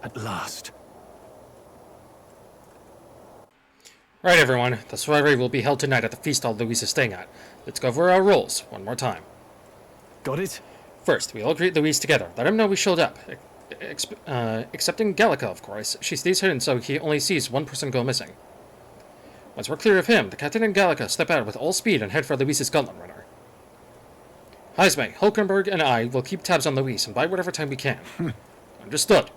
At last. Right, everyone. The soiree will be held tonight at the feast hall Louise is staying at. Let's go over our rules one more time. Got it? First, we all greet Louise together. Let him know we showed up. Excepting Gallica, of course. She stays hidden, so he only sees one person go missing. Once we're clear of him, the captain and Gallica step out with all speed and head for Louise's gauntlet runner. Heisme, Hulkenberg, and I will keep tabs on Louise and buy whatever time we can. Understood.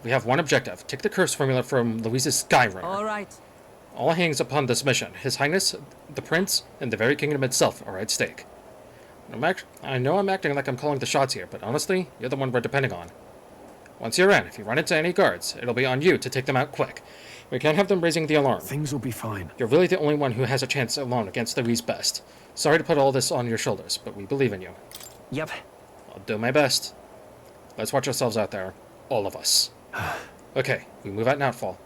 We have one objective. Take the curse formula from Louise's Sky Runner. All right. All hangs upon this mission. His Highness, the Prince, and the very kingdom itself are at stake. I know I'm acting like I'm calling the shots here, but honestly, you're the one we're depending on. Once you're in, if you run into any guards, it'll be on you to take them out quick. We can't have them raising the alarm. Things will be fine. You're really the only one who has a chance alone against Louise Best. Sorry to put all this on your shoulders, but we believe in you. Yep. I'll do my best. Let's watch ourselves out there. All of us. Okay, we move at nightfall.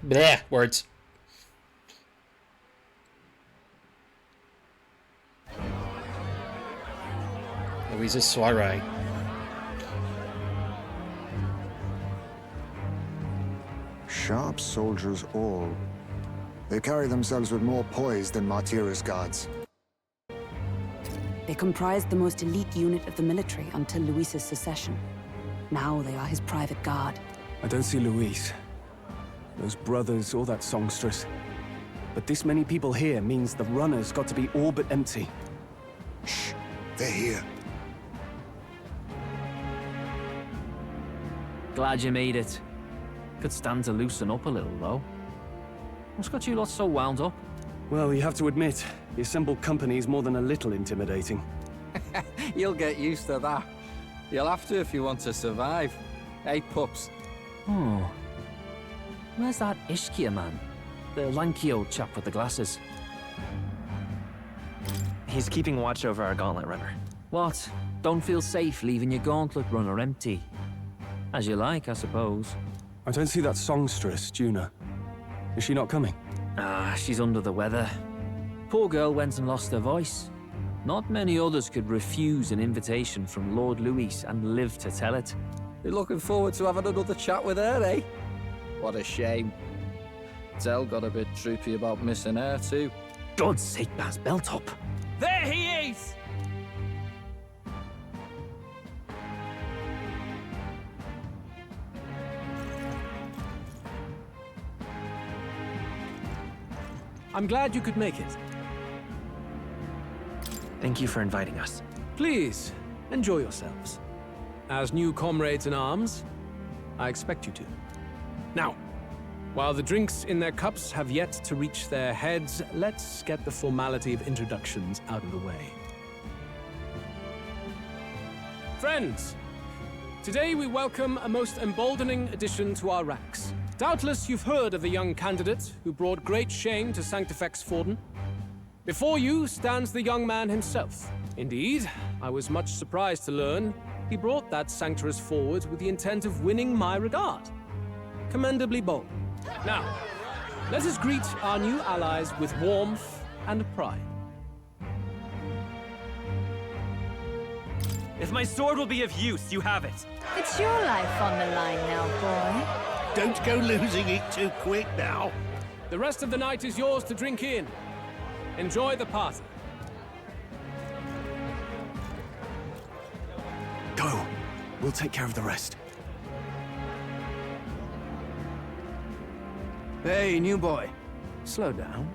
Bleh, words. Louise's soiree. Sharp soldiers all. They carry themselves with more poise than Martira's guards. They comprised the most elite unit of the military until Luis's secession. Now they are his private guard. I don't see Luis, those brothers, or that songstress. But this many people here means the runner's got to be all but empty. Shh, they're here. Glad you made it. Could stand to loosen up a little, though. What's got you lot so wound up? Well, you have to admit, the assembled company is more than a little intimidating. You'll get used to that. You'll have to if you want to survive. Hey, pups. Oh. Where's that Ishkia man? The lanky old chap with the glasses. He's keeping watch over our gauntlet runner. What? Don't feel safe leaving your gauntlet runner empty? As you like, I suppose. I don't see that songstress, Juna. Is she not coming? Ah, she's under the weather. Poor girl went and lost her voice. Not many others could refuse an invitation from Lord Louis and live to tell it. You're looking forward to having another chat with her, eh? What a shame. Zell got a bit droopy about missing her, too. God's sake, Baz, belt up. There he is! I'm glad you could make it. Thank you for inviting us. Please, enjoy yourselves. As new comrades in arms, I expect you to. Now, while the drinks in their cups have yet to reach their heads, let's get the formality of introductions out of the way. Friends, today we welcome a most emboldening addition to our ranks. Doubtless you've heard of the young candidate who brought great shame to Sanctifex Forden. Before you stands the young man himself. Indeed, I was much surprised to learn he brought that sanctuarist forward with the intent of winning my regard. Commendably bold. Now, let us greet our new allies with warmth and pride. If my sword will be of use, you have it. It's your life on the line now, boy. Don't go losing it too quick now. The rest of the night is yours to drink in. Enjoy the party. Go. We'll take care of the rest. Hey, new boy. Slow down.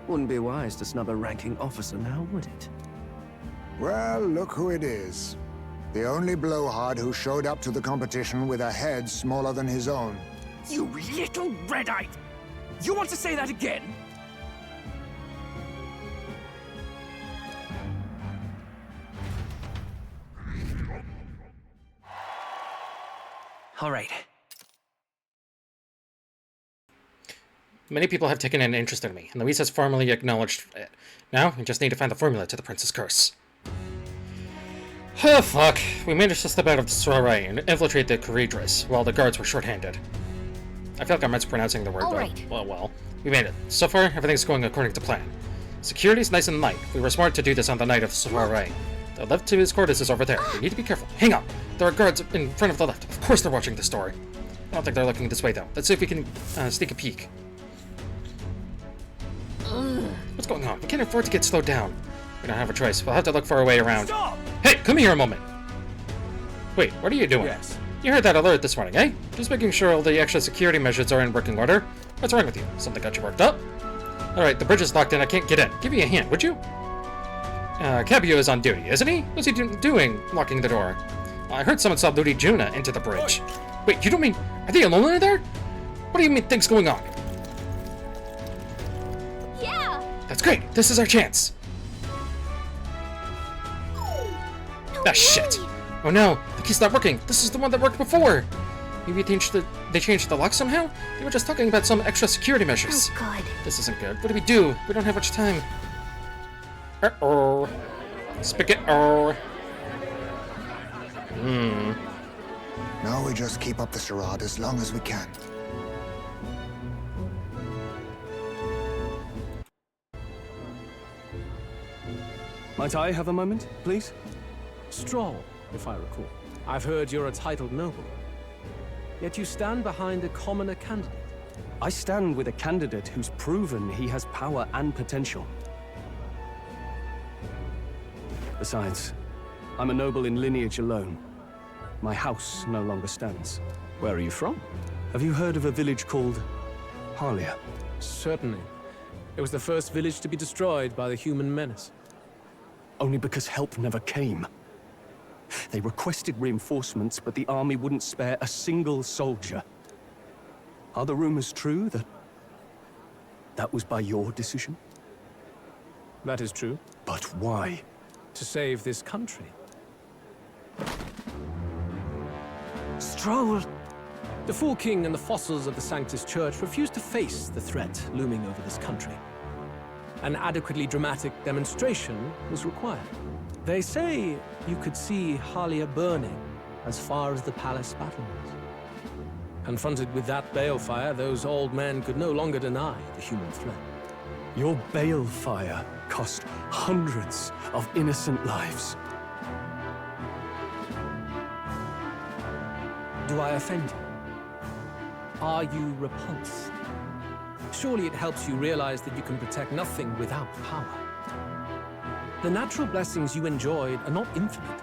Wouldn't be wise to snub a ranking officer now, would it? Well, look who it is. The only blowhard who showed up to the competition with a head smaller than his own. You little red-eyed! You want to say that again? All right. Many people have taken an interest in me, and Louise has formally acknowledged it. Now, we just need to find the formula to the Prince's curse. Oh, fuck. We managed to slip out of the soiree and infiltrate the Corridors, while the guards were short-handed. I feel like I'm mispronouncing the word, well, we made it. So far, everything's going according to plan. Security's nice and light. We were smart to do this on the night of the soiree. The left to his quarters is over there. We need to be careful. Hang on. There are guards in front of the left. Of course they're watching this door. I don't think they're looking this way, though. Let's see if we can sneak a peek. What's going on? We can't afford to get slowed down. We don't have a choice. We'll have to look for a way around. Stop! Hey, come here a moment. Wait, what are you doing? Yes. You heard that alert this morning, eh? Just making sure all the extra security measures are in working order. What's wrong with you? Something got you worked up? Alright, the bridge is locked in. I can't get in. Give me a hand, would you? Cabio is on duty, isn't he? What's he doing locking the door? I heard someone saw Ludi Juna into the bridge. Wait, you don't mean... Are they alone in there? What do you mean things going on? Yeah! That's great. This is our chance. Ah, shit. Oh no, the key's not working. This is the one that worked before. Maybe they changed the lock somehow? They were just talking about some extra security measures. Oh, God. This isn't good. What do we do? We don't have much time. Uh-oh. Spigot-oh. Now we just keep up the charade as long as we can. Might I have a moment, please? Stroll, if I recall. I've heard you're a titled noble. Yet you stand behind a commoner candidate. I stand with a candidate who's proven he has power and potential. Besides, I'm a noble in lineage alone. My house no longer stands. Where are you from? Have you heard of a village called Harlia? Certainly. It was the first village to be destroyed by the human menace. Only because help never came. They requested reinforcements, but the army wouldn't spare a single soldier. Are the rumors true that was by your decision? That is true. But why? To save this country. Stroll! The Fool King and the fossils of the Sanctus Church refused to face the threat looming over this country. An adequately dramatic demonstration was required. They say you could see Harlia burning as far as the palace battlements. Confronted with that balefire, those old men could no longer deny the human threat. Your balefire cost hundreds of innocent lives. Do I offend you? Are you repulsed? Surely it helps you realize that you can protect nothing without power. The natural blessings you enjoyed are not infinite.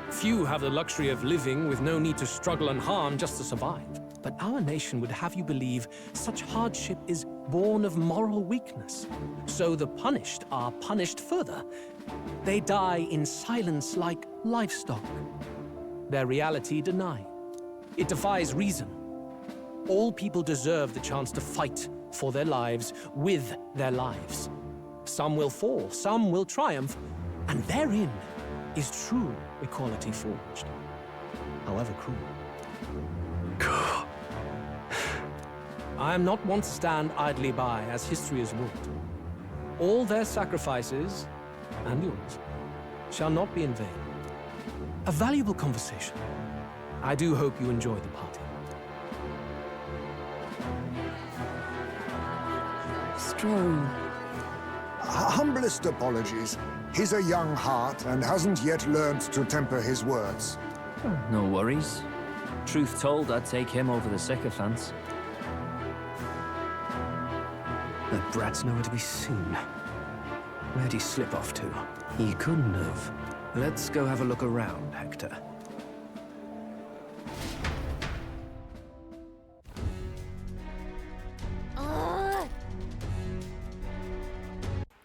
Few have the luxury of living with no need to struggle and harm just to survive. But our nation would have you believe such hardship is born of moral weakness. So the punished are punished further. They die in silence like livestock. Their reality denied. It defies reason. All people deserve the chance to fight for their lives with their lives. Some will fall, some will triumph, and therein is true equality forged, however cruel. I am not one to stand idly by as history is wrought. All their sacrifices, and yours, shall not be in vain. A valuable conversation. I do hope you enjoyed the party. Stroll. Humblest apologies. He's a young heart and hasn't yet learned to temper his words. No worries. Truth told, I'd take him over the sycophants. The brat's nowhere to be seen. Where'd he slip off to? He couldn't have. Let's go have a look around, Hector.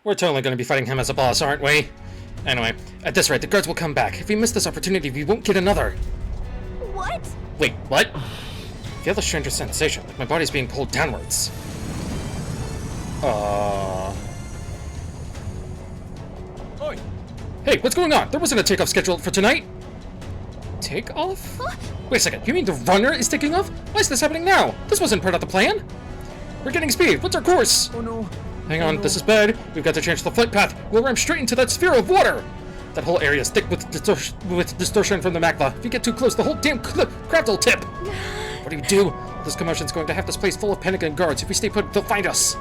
We're totally going to be fighting him as a boss, aren't we? Anyway, at this rate, the guards will come back. If we miss this opportunity, we won't get another. What? Wait, what? I feel the strangest sensation, like my body's being pulled downwards. Oi! Hey, what's going on? There wasn't a takeoff scheduled for tonight. Takeoff? Wait a second, you mean the runner is taking off? Why is this happening now? This wasn't part of the plan. We're getting speed. What's our course? Oh no. Hang on, this is bad. We've got to change the flight path. We'll ram straight into that sphere of water. That whole area is thick with distortion from the magma. If you get too close, the whole damn craft will tip. What do we do? This commotion's going to have this place full of panic and guards. If we stay put, they'll find us.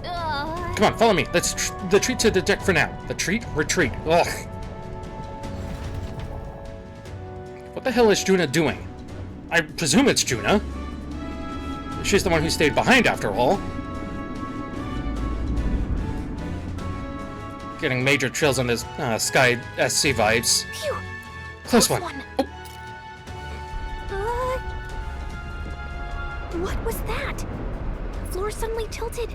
Come on, follow me. Let's retreat to the deck for now. Retreat? Ugh. the hell is Juna doing? I presume it's Juna. She's the one who stayed behind after all. Getting major trills on this Sky SC vibes. Phew. Close one. Oh. What was that? The floor suddenly tilted.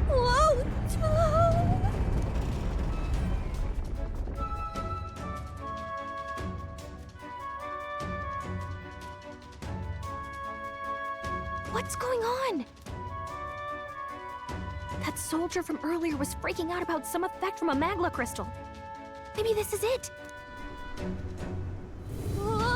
Whoa! What's going on? That soldier from earlier was freaking out about some effect from a magla crystal. Maybe this is it. Ah!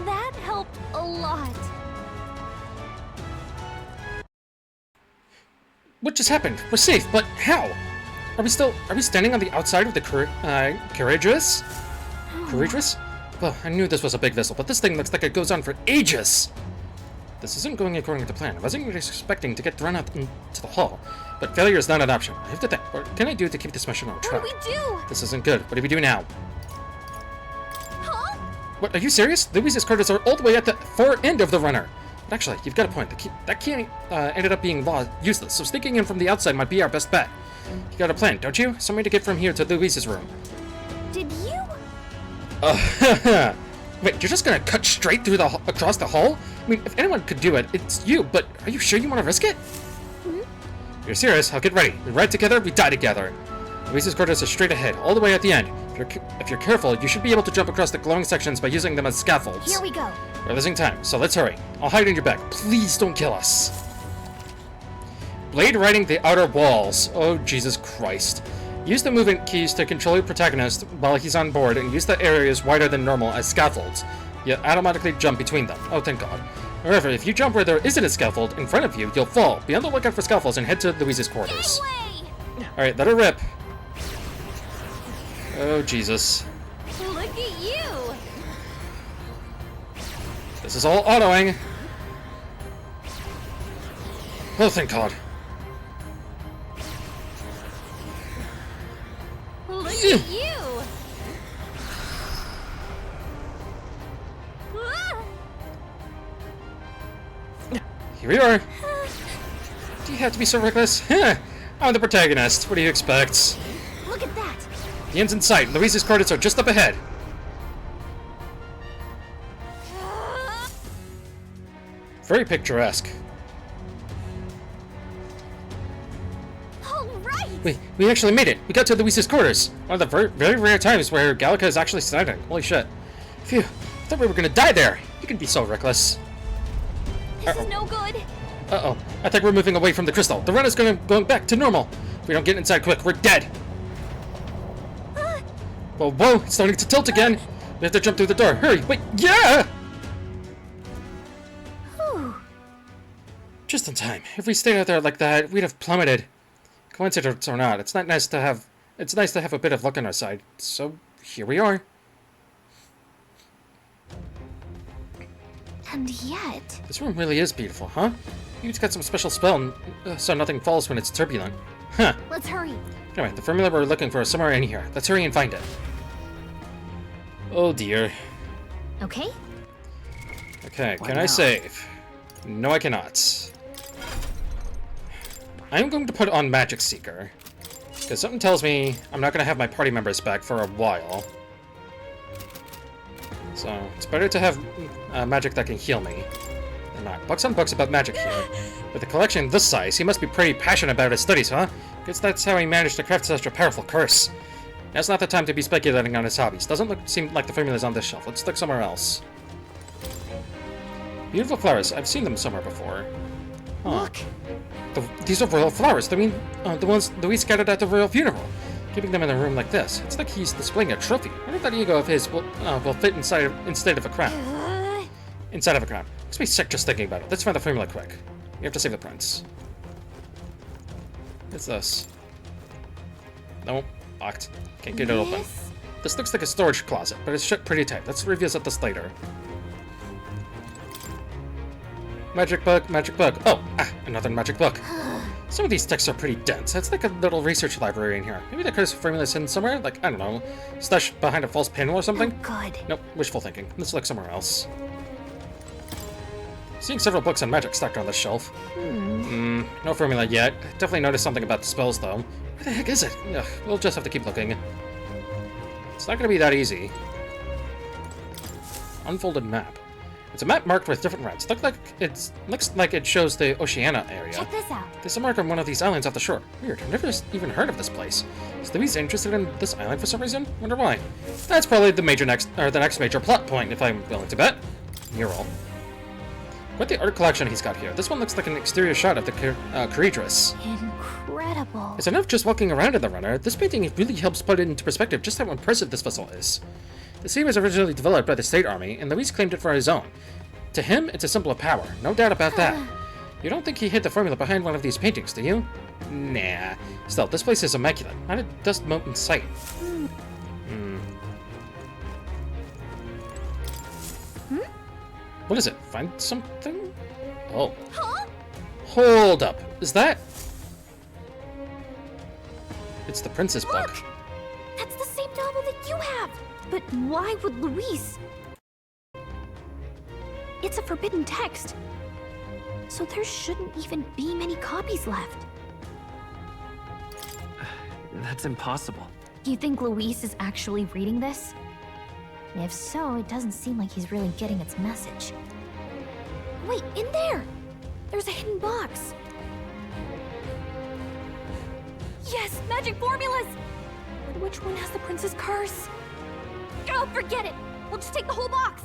That helped a lot. What just happened? We're safe, but how? Are we standing on the outside of the Courageous? Courageous? Well, I knew this was a big vessel, but this thing looks like it goes on for ages! This isn't going according to plan. I wasn't really expecting to get thrown out into the hull, but failure is not an option. I have to think, what can I do to keep this mission on track? What do we do? This isn't good. What do we do now? Huh? What, are you serious? Luis's quarters are all the way at the far end of the runner. But actually, you've got a point. That key ended up being useless, so sneaking in from the outside might be our best bet. You got a plan, don't you? Some way to get from here to Luis's room. Did you? Wait, you're just gonna cut straight through across the hull? I mean, if anyone could do it, it's you, but are you sure you want to risk it? If you're serious, I'll get ready. We ride together, we die together. Luis's quarters are straight ahead, all the way at the end. If you're careful, you should be able to jump across the glowing sections by using them as scaffolds. Here we go. We're losing time, so let's hurry. I'll hide in your back. Please don't kill us. Blade riding the outer walls. Oh, Jesus Christ. Use the movement keys to control your protagonist while he's on board, and use the areas wider than normal as scaffolds. You automatically jump between them. Oh, thank God. However, if you jump where there isn't a scaffold in front of you, you'll fall. Be on the lookout for scaffolds and head to Luis's quarters. Alright, let her rip. Oh, Jesus. Look at you! This is all autoing. Oh, thank God. Look at you! Ah! Here we are. Do you have to be so reckless? I'm the protagonist. What do you expect? Look at that! The end's in sight. Luis's quarters are just up ahead. Very picturesque. All right! We actually made it. We got to Luis's quarters. One of the very, very rare times where Gallica is actually standing. Holy shit. Phew. I thought we were gonna die there. You can be so reckless. This is no good. Uh-oh. I think we're moving away from the crystal. The run is going back to normal. If we don't get inside quick, we're dead. Whoa, it's starting to tilt again. We have to jump through the door. Hurry, wait, yeah! Whew. Just in time. If we stayed out there like that, we'd have plummeted. Coincidence or not, it's nice to have a bit of luck on our side. So, here we are. And yet... This room really is beautiful, huh? It's got some special spell, so nothing falls when it's turbulent. Huh. Let's hurry. Anyway, the formula we're looking for is somewhere in here. Let's hurry and find it. Oh dear. Okay. Okay, Why can I now? save? No, I cannot. I'm going to put on Magic Seeker. Because something tells me I'm not going to have my party members back for a while. So, it's better to have magic that can heal me than not. Bucks on books about magic here. With a collection this size, he must be pretty passionate about his studies, huh? Guess that's how he managed to craft such a powerful curse. Now's not the time to be speculating on his hobbies. Doesn't seem like the formula's on this shelf. Let's look somewhere else. Beautiful flowers. I've seen them somewhere before. Huh. Look! These are royal flowers. I mean, the ones Louis scattered at the royal funeral. Keeping them in a room like this, it's like he's displaying a trophy. I wonder if that ego of his will fit instead of a crown. Inside of a crown. Makes me sick just thinking about it. Let's find the formula quick. We have to save the prince. What's this? Nope. Locked. Can't get it open. This looks like a storage closet, but it's shut pretty tight. Let's revisit this later. Magic book, magic book. Oh, another magic book. Some of these texts are pretty dense. It's like a little research library in here. Maybe the curse formula is hidden somewhere? Like, I don't know, stashed behind a false panel or something? Oh, good. Nope, wishful thinking. Let's look somewhere else. Seeing several books on magic stacked on this shelf. No formula yet. Definitely noticed something about the spells, though. Where the heck is it? Ugh, we'll just have to keep looking. It's not gonna be that easy. Unfolded map. It's a map marked with different reds. Looks like it shows the Oceania area. Check this out. There's a mark on one of these islands off the shore. Weird, I've never even heard of this place. Is Louise interested in this island for some reason? Wonder why. That's probably the next major plot point, if I'm willing to bet. Mural. What the art collection he's got here. This one looks like an exterior shot of the Creatress. Incredible. It's enough just walking around in the runner. This painting really helps put it into perspective just how impressive this vessel is. The sea was originally developed by the State Army, and Louis claimed it for his own. To him, it's a symbol of power. No doubt about that. You don't think he hid the formula behind one of these paintings, do you? Nah. Still, this place is immaculate. Not a dust mote in sight. What is it? Find something? Oh. Huh? Hold up. Is that... It's the Princess Look! book. That's the same novel that you have! But why would Luis? It's a forbidden text. So there shouldn't even be many copies left. That's impossible. You think Luis is actually reading this? If so, it doesn't seem like he's really getting its message. Wait, in there! There's a hidden box. Yes, magic formulas! But which one has the prince's curse? Oh, forget it! We'll just take the whole box!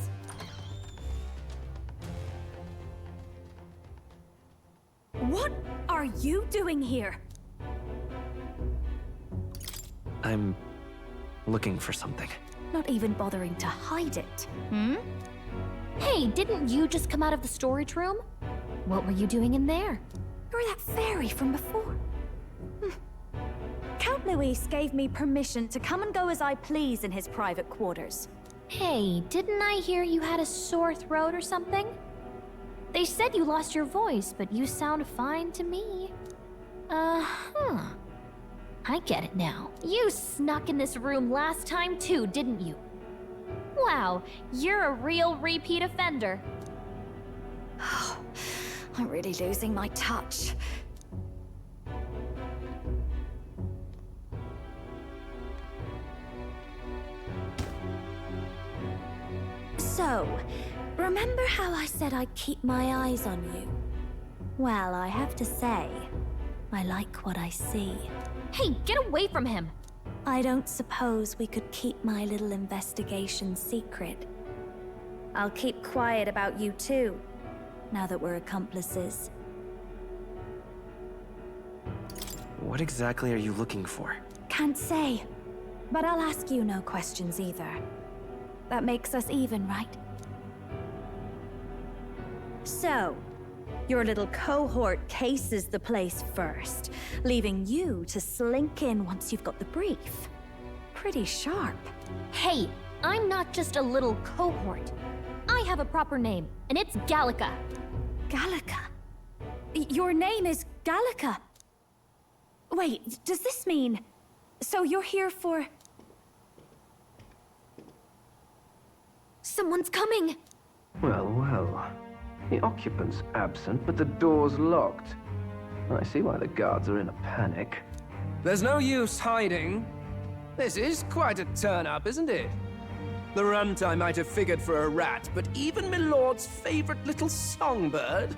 What are you doing here? I'm looking for something. Not even bothering to hide it. Hey, didn't you just come out of the storage room? What were you doing in there? You're that fairy from before. Count Luis gave me permission to come and go as I please in his private quarters. Hey, didn't I hear you had a sore throat or something? They said you lost your voice, but you sound fine to me. I get it now. You snuck in this room last time too, didn't you? Wow, you're a real repeat offender. I'm really losing my touch. So, remember how I said I'd keep my eyes on you? Well, I have to say, I like what I see. Hey, get away from him! I don't suppose we could keep my little investigation secret. I'll keep quiet about you too, now that we're accomplices. What exactly are you looking for? Can't say, but I'll ask you no questions either. That makes us even, right? So, your little cohort cases the place first, leaving you to slink in once you've got the brief. Pretty sharp. Hey, I'm not just a little cohort. I have a proper name, and it's Gallica. Gallica? Your name is Gallica? Wait, does this mean... So you're here for... Someone's coming! Well, well. The occupant's absent, but the door's locked. I see why the guards are in a panic. There's no use hiding. This is quite a turn-up, isn't it? The runt I might have figured for a rat, but even Milord's favorite little songbird?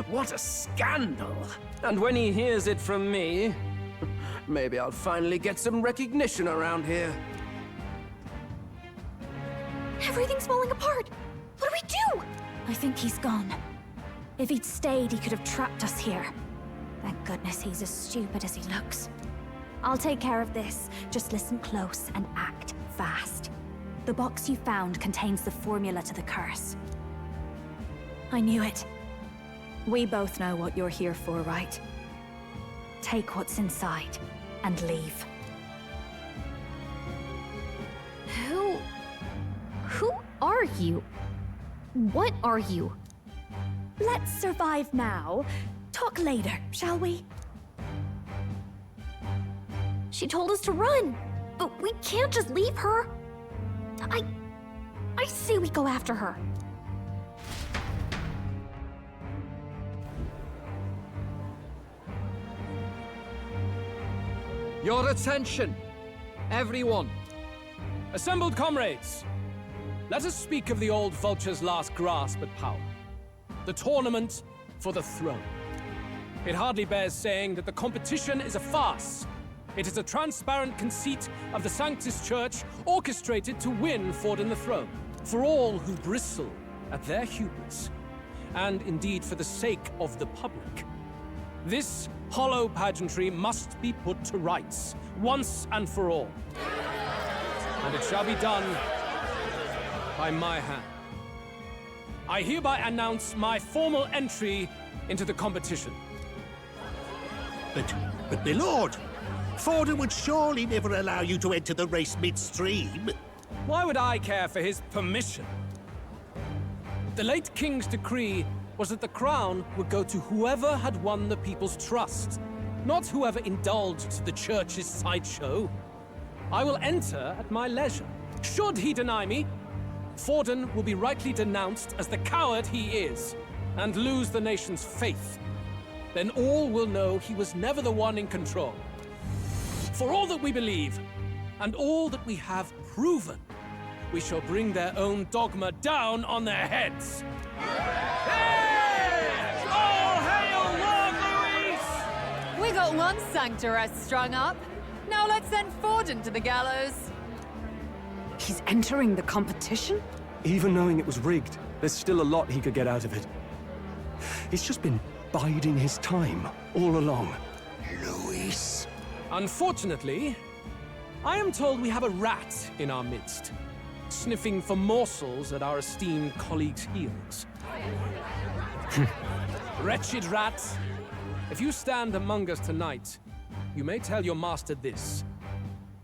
What a scandal! And when he hears it from me, maybe I'll finally get some recognition around here. Everything's falling apart! What do we do? I think he's gone. If he'd stayed, he could have trapped us here. Thank goodness he's as stupid as he looks. I'll take care of this. Just listen close and act fast. The box you found contains the formula to the curse. I knew it. We both know what you're here for, right? Take what's inside and leave. Who are you? What are you? Let's survive now. Talk later, shall we? She told us to run, but we can't just leave her. I say we go after her. Your attention, everyone. Assembled comrades, let us speak of the old vulture's last grasp at power. The tournament for the throne. It hardly bears saying that the competition is a farce. It is a transparent conceit of the Sanctus Church orchestrated to win Forden the throne. For all who bristle at their hubris, and indeed for the sake of the public. This hollow pageantry must be put to rights, once and for all. And it shall be done by my hand. I hereby announce my formal entry into the competition. But my lord, Forden would surely never allow you to enter the race midstream. Why would I care for his permission? The late king's decree was that the crown would go to whoever had won the people's trust, not whoever indulged the church's sideshow. I will enter at my leisure. Should he deny me, Forden will be rightly denounced as the coward he is, and lose the nation's faith. Then all will know he was never the one in control. For all that we believe, and all that we have proven, we shall bring their own dogma down on their heads. Hey! All hail Lord Luis! We got one sanctoress strung up. Now let's send Forden to the gallows. He's entering the competition? Even knowing it was rigged, there's still a lot he could get out of it. He's just been biding his time all along. Luis. Unfortunately, I am told we have a rat in our midst, sniffing for morsels at our esteemed colleagues' heels. Wretched rat, if you stand among us tonight, you may tell your master this.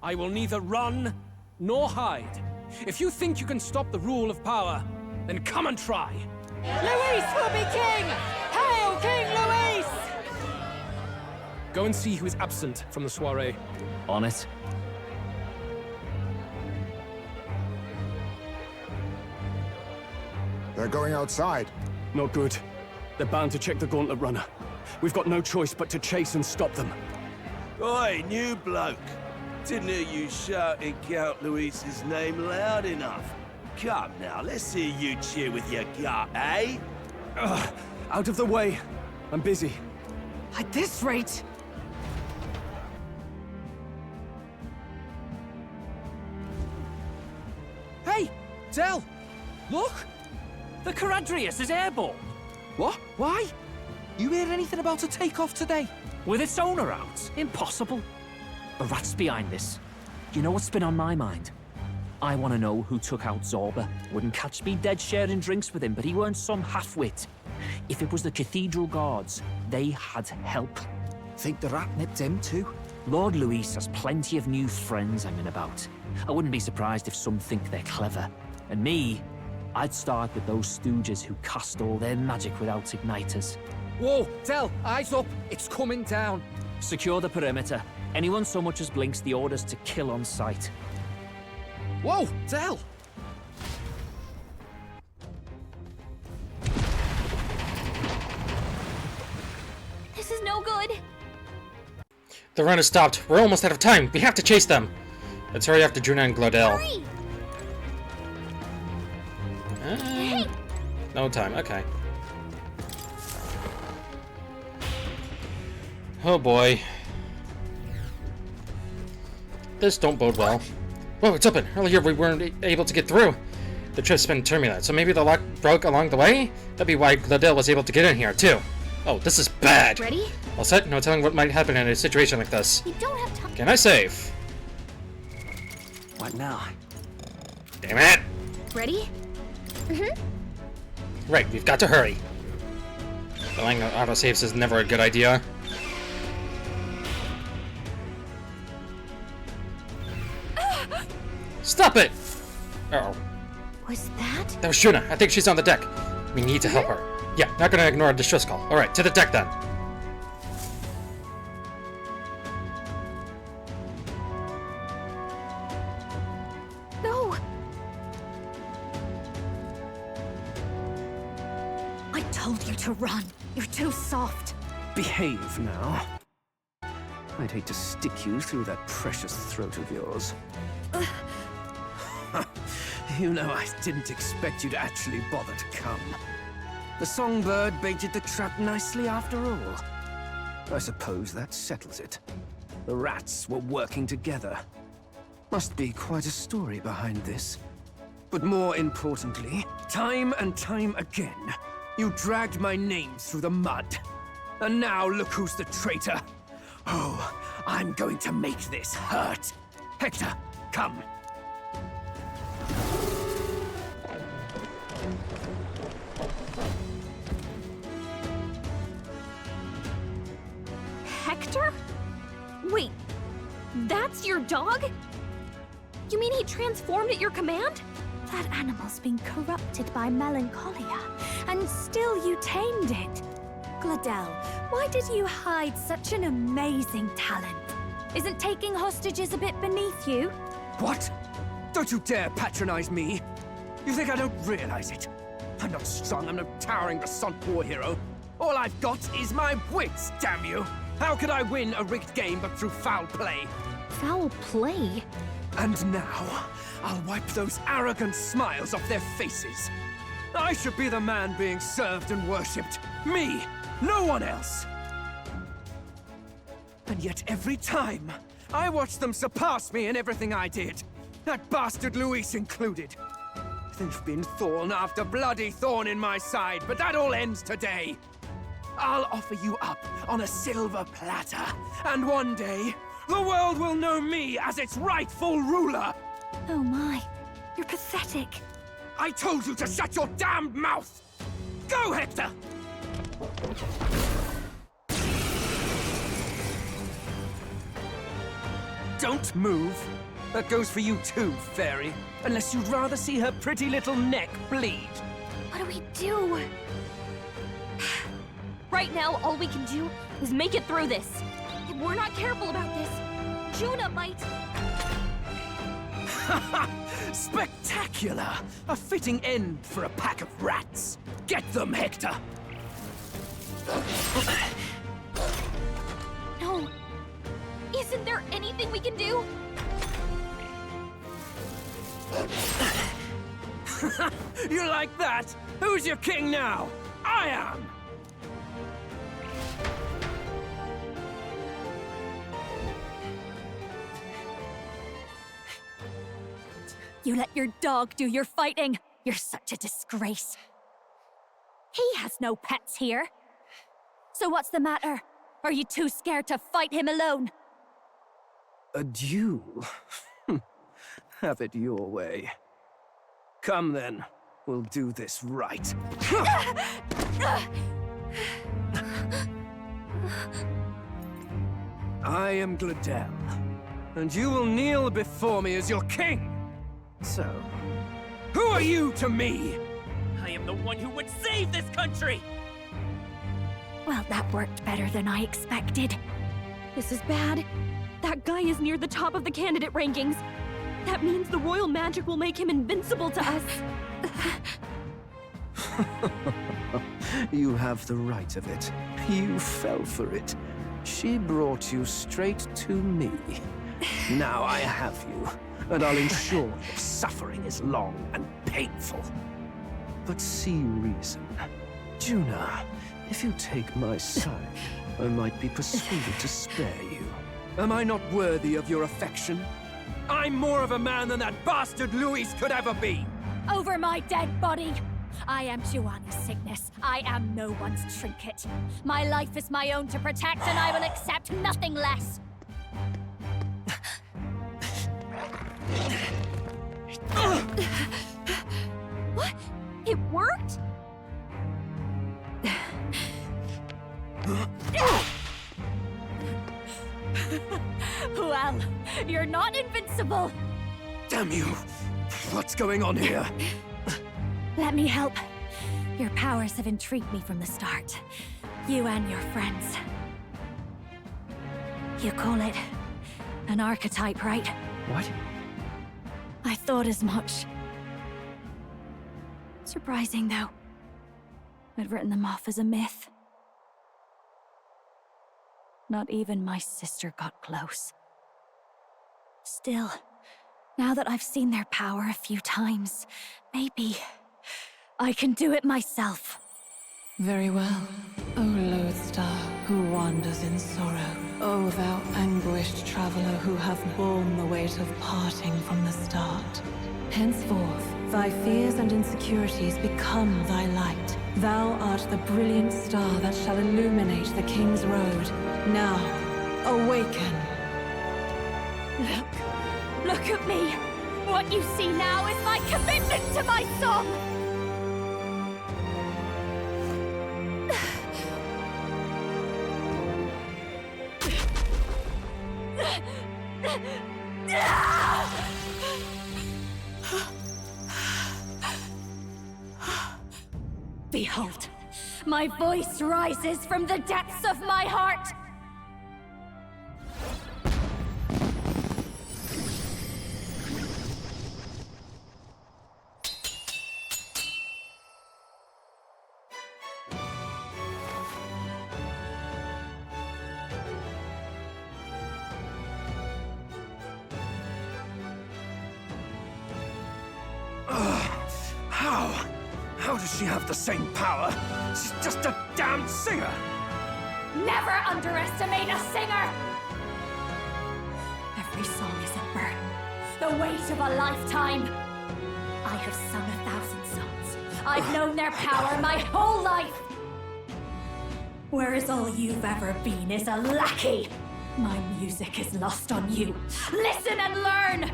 I will neither run nor hide. If you think you can stop the rule of power, then come and try. Luis will be king! Hail King Luis! Go and see who is absent from the soiree. On it. They're going outside. Not good. They're bound to check the gauntlet runner. We've got no choice but to chase and stop them. Oi, new bloke. Didn't hear you shouting Count Luis's name loud enough. Come now, let's hear you cheer with your gut, eh? Ugh, out of the way. I'm busy. At this rate... Hey! Del! Look! The Caradrius is airborne! What? Why? You hear anything about a takeoff today? With its owner out? Impossible. The rat's behind this. You know what's been on my mind? I want to know who took out Zorba. Wouldn't catch me dead sharing drinks with him, but he weren't some half-wit. If it was the Cathedral Guards, they had help. Think the rat nipped him too? Lord Luis has plenty of new friends hanging about. I wouldn't be surprised if some think they're clever. And me, I'd start with those stooges who cast all their magic without igniters. Whoa! Del, eyes up! It's coming down! Secure the perimeter. Anyone so much as blinks, the orders to kill on sight. Whoa! Del! This is no good. The run has stopped. We're almost out of time. We have to chase them. Let's hurry after Juna and Glodell. Hurry! Hey! No time. Okay. Oh boy. This don't bode well. Whoa, it's open. Earlier we weren't able to get through. The trip's been turbulent, so maybe the lock broke along the way? That'd be why Glodell was able to get in here, too. Oh, this is bad. Ready? All set? No telling what might happen in a situation like this. You don't have time. Can I save? What now? Damn it! Ready? Right, we've got to hurry. Relying on autosaves is never a good idea. Stop it! Uh-oh. Was that? That was Shuna. I think she's on the deck. We need to help her. Yeah, not gonna ignore a distress call. Alright, to the deck then. No! I told you to run. You're too soft. Behave now. I'd hate to stick you through that precious throat of yours. You know, I didn't expect you to actually bother to come. The songbird baited the trap nicely after all. I suppose that settles it. The rats were working together. Must be quite a story behind this. But more importantly, time and time again, you dragged my name through the mud. And now look who's the traitor. Oh, I'm going to make this hurt. Hector, come. Hector? Wait, that's your dog? You mean he transformed at your command? That animal's been corrupted by melancholia, and still you tamed it. Gladel, why did you hide such an amazing talent? Isn't taking hostages a bit beneath you? What? Don't you dare patronize me! You think I don't realize it? I'm not strong, I'm no towering Basant war hero. All I've got is my wits, damn you! How could I win a rigged game but through foul play? Foul play? And now, I'll wipe those arrogant smiles off their faces. I should be the man being served and worshipped. Me! No one else! And yet every time, I watch them surpass me in everything I did. That bastard Luis included. They've been thorn after bloody thorn in my side, but that all ends today. I'll offer you up on a silver platter, and one day, the world will know me as its rightful ruler! Oh my, you're pathetic. I told you to shut your damned mouth! Go, Hector! Don't move. That goes for you too, fairy. Unless you'd rather see her pretty little neck bleed. What do we do? Right now, all we can do is make it through this. If we're not careful about this, Juna might... Spectacular! A fitting end for a pack of rats. Get them, Hector! No. Isn't there anything we can do? You like that? Who's your king now? I am! You let your dog do your fighting. You're such a disgrace. He has no pets here. So what's the matter? Are you too scared to fight him alone? A duel? Have it your way. Come then, we'll do this right. I am Gladel, and you will kneel before me as your king. So, who are you to me? I am the one who would save this country! Well, that worked better than I expected. This is bad. That guy is near the top of the candidate rankings. That means the royal magic will make him invincible to us. You have the right of it. You fell for it. She brought you straight to me. Now I have you, and I'll ensure your suffering is long and painful. But see reason. Juna, if you take my side, I might be persuaded to spare you. Am I not worthy of your affection? I'm more of a man than that bastard Luis could ever be! Over my dead body! I am Giovanni's sickness. I am no one's trinket. My life is my own to protect, and I will accept nothing less. What? It worked? Well, you're not invincible. Damn you! What's going on here? Let me help. Your powers have intrigued me from the start. You and your friends. You call it an archetype, right? What? I thought as much. Surprising, though. I'd written them off as a myth. Not even my sister got close. Still, now that I've seen their power a few times, maybe I can do it myself. Very well. O lodestar, who wanders in sorrow. O thou anguished traveler who hath borne the weight of parting from the start. Henceforth, thy fears and insecurities become thy light. Thou art the brilliant star that shall illuminate the King's Road. Now, awaken. Look at me! What you see now is my commitment to my song! Behold, my voice rises from the depths of my heart! How does she have the same power? She's just a damn singer! Never underestimate a singer! Every song is a burden, the weight of a lifetime. I have sung 1,000 songs. I've known their power my whole life. Whereas all you've ever been is a lackey. My music is lost on you. Listen and learn!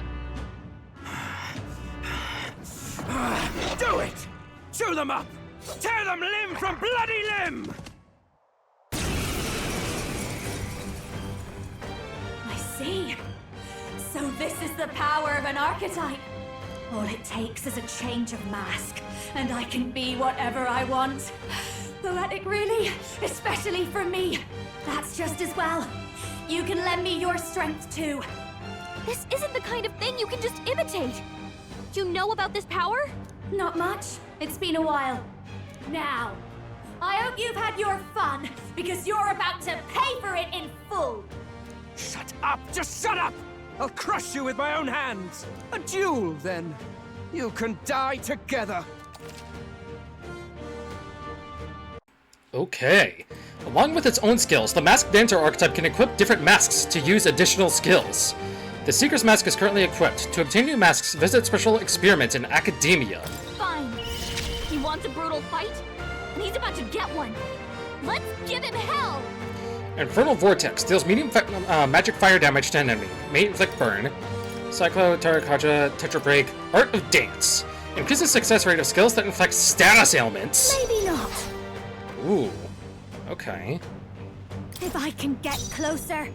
Do it! Chew them up! Tear them limb from bloody limb! I see. So this is the power of an archetype. All it takes is a change of mask, and I can be whatever I want. Poetic, really? Especially for me. That's just as well. You can lend me your strength, too. This isn't the kind of thing you can just imitate. You know about this power? Not much. It's been a while. Now, I hope you've had your fun, because you're about to pay for it in full. Shut up! Just shut up! I'll crush you with my own hands! A duel, then. You can die together. Okay. Along with its own skills, the Masked Dancer archetype can equip different masks to use additional skills. The Seeker's Mask is currently equipped. To obtain new masks, visit special experiments in academia. Fine. He wants a brutal fight, and he's about to get one. Let's give him hell! Infernal Vortex deals medium magic fire damage to an enemy. May inflict burn. Cyclo, Tarakaja, Tetra Break, Art of Dance. Increases success rate of skills that inflict status ailments. Maybe not. Ooh. Okay. If I can get closer.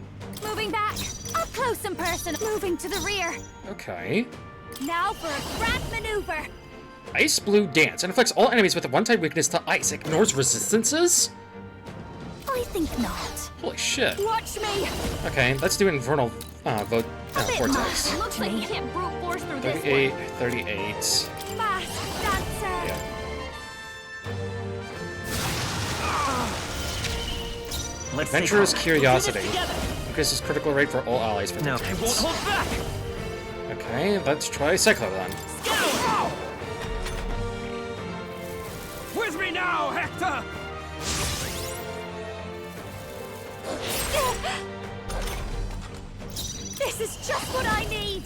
Moving back. Up close and personal. Moving to the rear. Okay. Now for a grand maneuver. Ice Blue Dance inflicts all enemies with a one-time weakness to ice. Ignores resistances? I think not. Holy shit. Watch me. Okay, let's do Infernal Vortex. Looks like you can't brute force through 38, this 38. Masked Dancer. Yeah. Adventurer's Curiosity. Increases critical rate for all allies for 10 turns. I won't hold back! Okay, let's try Cyclo then. With me now, Hector! This is just what I need.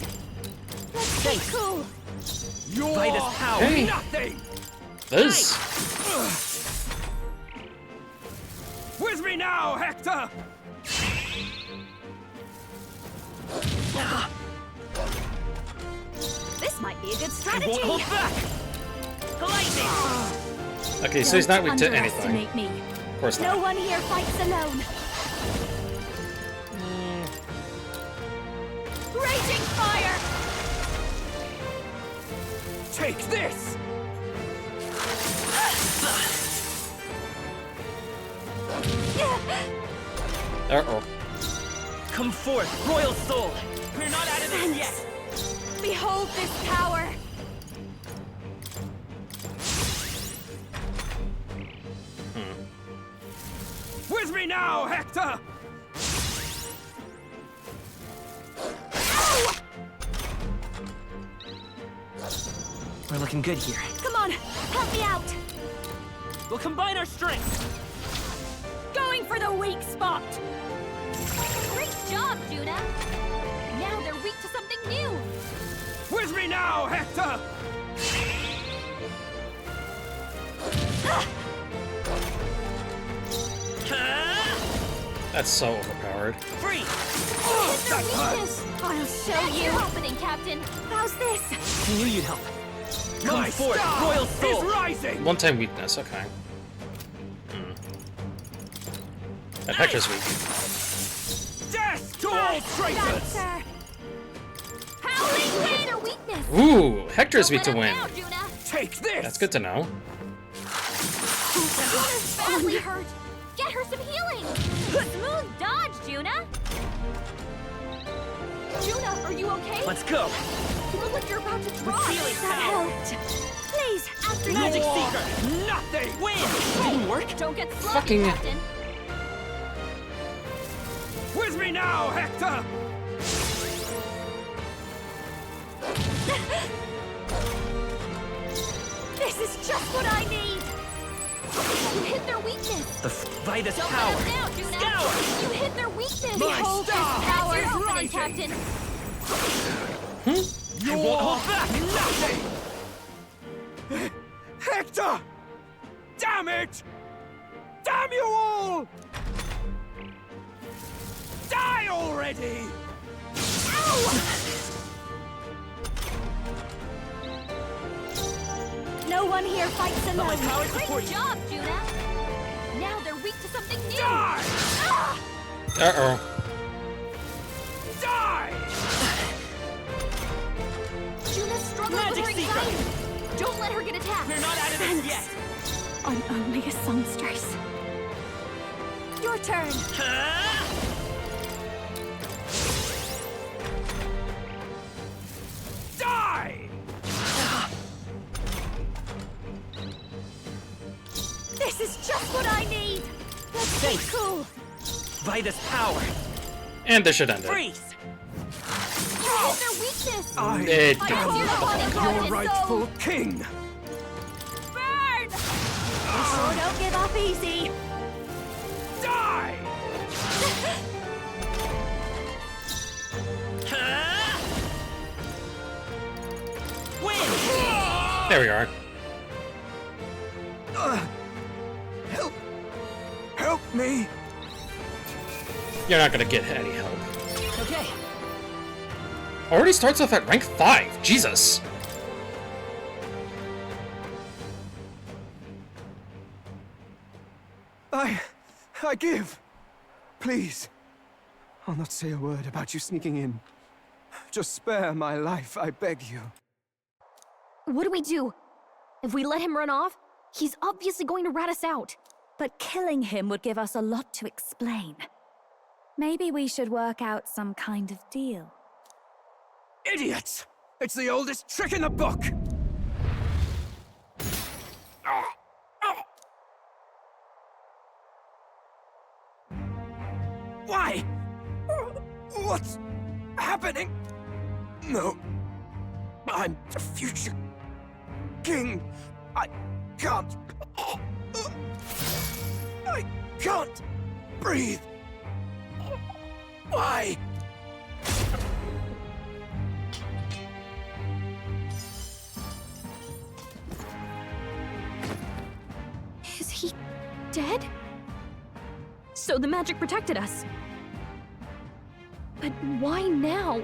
Let's stay cool. You're Hey. nothing! this? With me now, Hector! This might be a good strategy. Won't hold back. Okay, so he's not weak to anything. Underestimate me. Of course No not. one here fights alone. Raging fire! Take this! Uh-oh. Come forth, royal soul. We're not out of this yet. Behold this power! With me now, Hector! We're looking good here. Come on, help me out! We'll combine our strength. Going for the weak spot! Great job, Juna! Now they're weak to something new! With me now, Hector! That's so overpowered. Free! Hit their weakness! I'll show you! Happening, Captain! How's this? I knew you'd help. Come My forth, star royal is soul. rising! One-time weakness, okay. And Hector's weak. Death to all traitors! Sir! Howling wind! Their weakness! Ooh, Hector's weak to Don't let win. them down, Juna. Take this! That's good to know. Juna's badly hurt! Get her some healing! Smooth dodge, Juna! Juna, are you okay? Let's go. You look like you're about to drop. feeling That power. helped. Please, after Magic you. Seeker. Nothing! Win. Didn't work. Don't get sloppy, Fucking- Captain. With me now, Hector! This is just what I need! You hit their weakness! The Vitus Don't power. let us down, Juna! Scour. You hit their weakness! My Behold this star power! is Opening, rising. Captain! I won't hold back. Nothing! Hector! Damn it! Damn you all! Die already! No one here fights alone. my power Great support you. job, Juna! Now they're weak to something new! Die! Ah! Uh-oh. Die! Juna's struggling with her Magic Seeker. anxiety! Don't let her get attacked! We're not out of this yet. I'm only a songstress. Your turn! Die! This is just what I need! Let's stay Thanks. cool! Vitus power. And this should end it. Freeze. You hit their weakness! I It I did. hear am calling, your Captain, rightful so king! burn! Oh, don't give up easy! Die! Win. There we are. Help! Help me! You're not gonna get any help. Okay. Already starts off at rank 5. Jesus. I give. Please. I'll not say a word about you sneaking in. Just spare my life, I beg you. What do we do? If we let him run off, he's obviously going to rat us out. But killing him would give us a lot to explain. Maybe we should work out some kind of deal. Idiots! It's the oldest trick in the book! Why? What's happening? No. I'm the future king. I can't. I can't breathe. Why? Dead? So the magic protected us. But why now?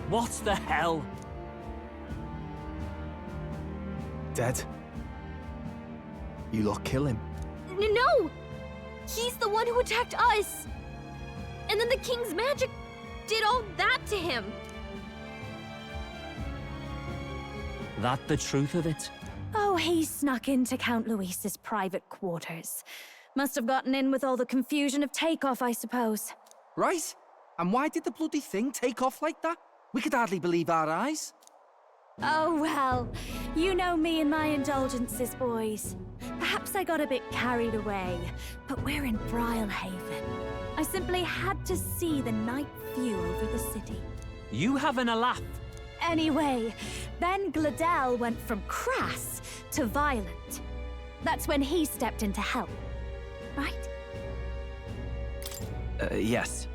What the hell? Dead? You lot kill him? No! He's the one who attacked us! And then the king's magic did all that to him! That the truth of it? Oh, he snuck into Count Luis's private quarters. Must have gotten in with all the confusion of takeoff, I suppose. Right? And why did the bloody thing take off like that? We could hardly believe our eyes. Oh, well, you know me and my indulgences, boys. Perhaps I got a bit carried away, but we're in Brilehaven. I simply had to see the night view over the city. You having a laugh? Anyway, then Gladel went from crass to violent. That's when he stepped in to help, right? Yes.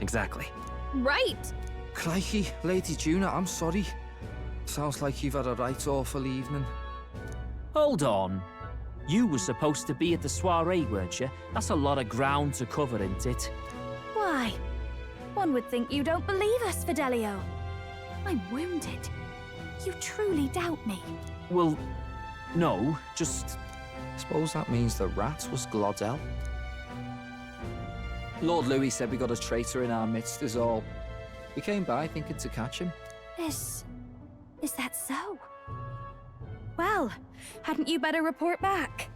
Exactly. Right! Crikey, Lady Juna, I'm sorry. Sounds like you've had a right awful evening. Hold on. You were supposed to be at the soiree, weren't you? That's a lot of ground to cover, isn't it? Why? One would think you don't believe us, Fidelio. I'm wounded. You truly doubt me. Well, no, just... Suppose that means the rat was Glodell. Lord Louis said we got a traitor in our midst is all. We came by thinking to catch him. Is that so? Well, hadn't you better report back?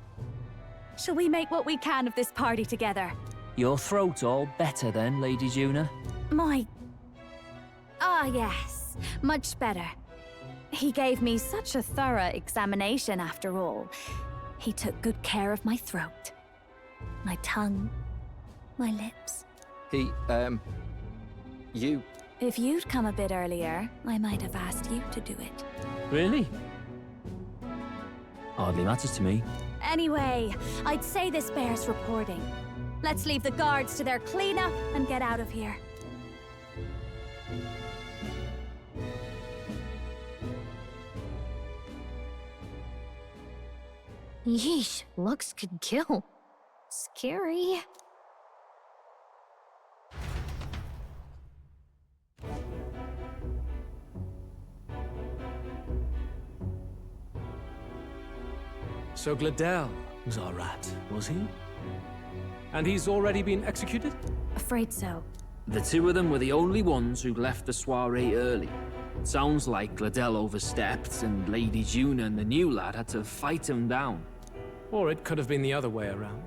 Shall we make what we can of this party together? Your throat all better then, Lady Juna? Yes, much better. He gave me such a thorough examination after all. He took good care of my throat, my tongue, my lips. You... If you'd come a bit earlier, I might have asked you to do it. Really? Hardly matters to me. Anyway, I'd say this bears reporting. Let's leave the guards to their cleanup and get out of here. Yeesh, looks could kill. Scary. So Gladel was our rat, was he? And he's already been executed? Afraid so. The two of them were the only ones who left the soiree early. Sounds like Gladel overstepped, and Lady Juna and the new lad had to fight him down. Or it could have been the other way around.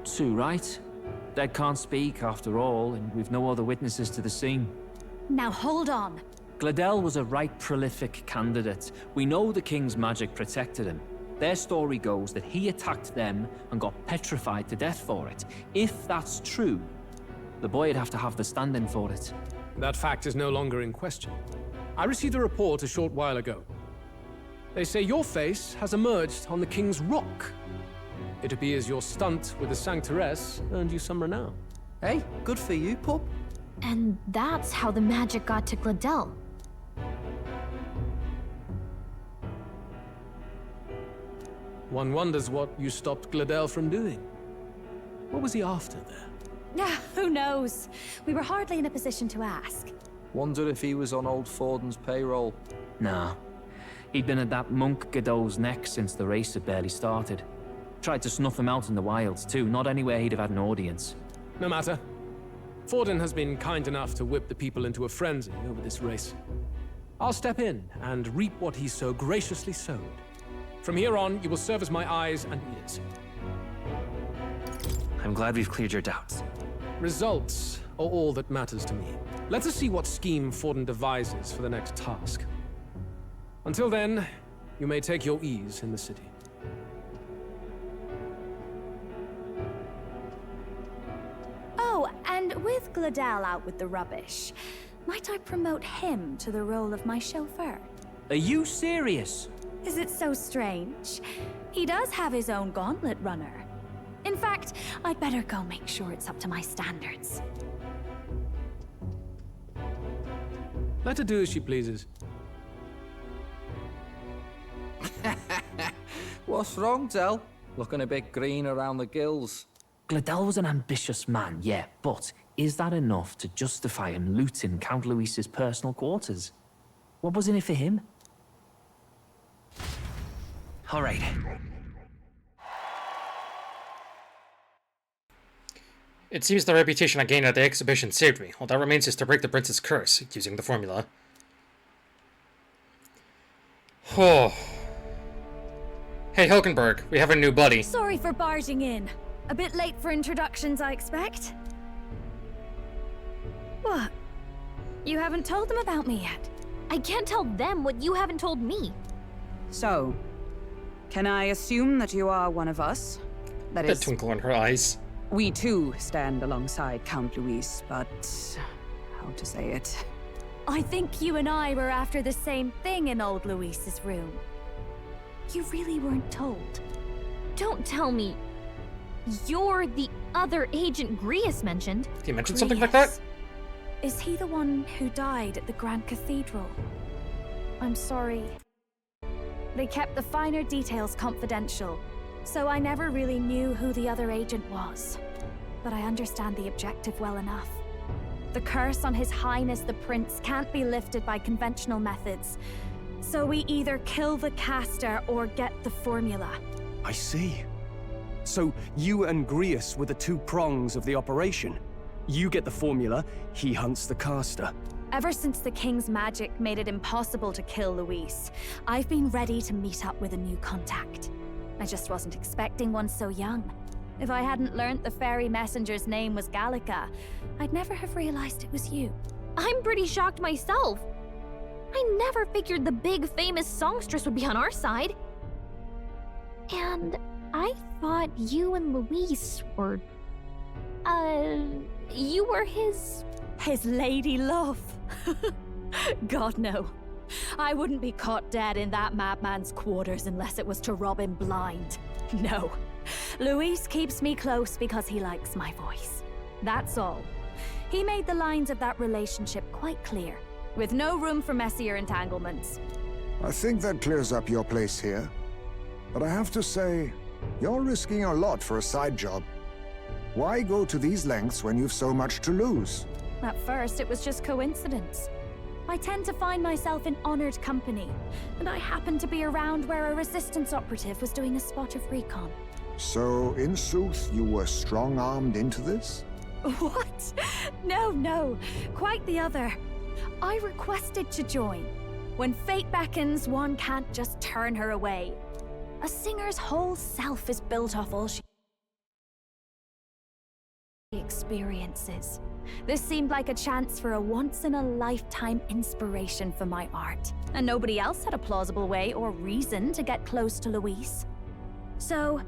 Too right. Dead can't speak, after all, and we've no other witnesses to the scene. Now hold on. Gladel was a right prolific candidate. We know the king's magic protected him. Their story goes that he attacked them and got petrified to death for it. If that's true, the boy'd have to have the stand-in for it. That fact is no longer in question. I received a report a short while ago. They say your face has emerged on the King's Rock. It appears your stunt with the Sanctoress earned you some renown. Hey, good for you, pup. And that's how the magic got to Gladel. One wonders what you stopped Gladel from doing. What was he after there? Who knows? We were hardly in a position to ask. Wonder if he was on old Forden's payroll. Nah. He'd been at that monk Godot's neck since the race had barely started. Tried to snuff him out in the wilds too, not anywhere he'd have had an audience. No matter. Forden has been kind enough to whip the people into a frenzy over this race. I'll step in and reap what he so graciously sowed. From here on, you will serve as my eyes and ears. I'm glad we've cleared your doubts. Results are all that matters to me. Let us see what scheme Forden devises for the next task. Until then, you may take your ease in the city. Oh, and with Gladel out with the rubbish, might I promote him to the role of my chauffeur? Are you serious? Is it so strange? He does have his own gauntlet runner. In fact, I'd better go make sure it's up to my standards. Let her do as she pleases. What's wrong, Del? Looking a bit green around the gills. Gladel was an ambitious man, yeah, but is that enough to justify him looting Count Luis's personal quarters? What was in it for him? All right. It seems the reputation I gained at the exhibition saved me. All that remains is to break the prince's curse, using the formula. Oh. Hey, Hilkenberg, we have a new buddy. Sorry for barging in. A bit late for introductions, I expect. What? You haven't told them about me yet? I can't tell them what you haven't told me. So, can I assume that you are one of us? That The is, twinkle in her eyes. we too stand alongside Count Luis, but how to say it? I think you and I were after the same thing in old Luis's room. You really weren't told. Don't tell me you're the other agent Grius mentioned. He mentioned something like that? Is he the one who died at the Grand Cathedral? I'm sorry. They kept the finer details confidential, so I never really knew who the other agent was. But I understand the objective well enough. The curse on His Highness the Prince can't be lifted by conventional methods, so we either kill the caster or get the formula. I see. So you and Grius were the two prongs of the operation. You get the formula, he hunts the caster. Ever since the King's magic made it impossible to kill Luis, I've been ready to meet up with a new contact. I just wasn't expecting one so young. If I hadn't learnt the fairy messenger's name was Gallica, I'd never have realized it was you. I'm pretty shocked myself. I never figured the big famous songstress would be on our side. And I thought you and Luis were... you were his lady love. God, no. I wouldn't be caught dead in that madman's quarters unless it was to rob him blind. No. Luis keeps me close because he likes my voice. That's all. He made the lines of that relationship quite clear, with no room for messier entanglements. I think that clears up your place here. But I have to say, you're risking a lot for a side job. Why go to these lengths when you've so much to lose? At first, it was just coincidence. I tend to find myself in honored company, and I happened to be around where a resistance operative was doing a spot of recon. So, in sooth, you were strong-armed into this? What? No. Quite the other. I requested to join. When fate beckons, one can't just turn her away. A singer's whole self is built off all she experiences. This seemed like a chance for a once-in-a-lifetime inspiration for my art. And nobody else had a plausible way or reason to get close to Luis. So,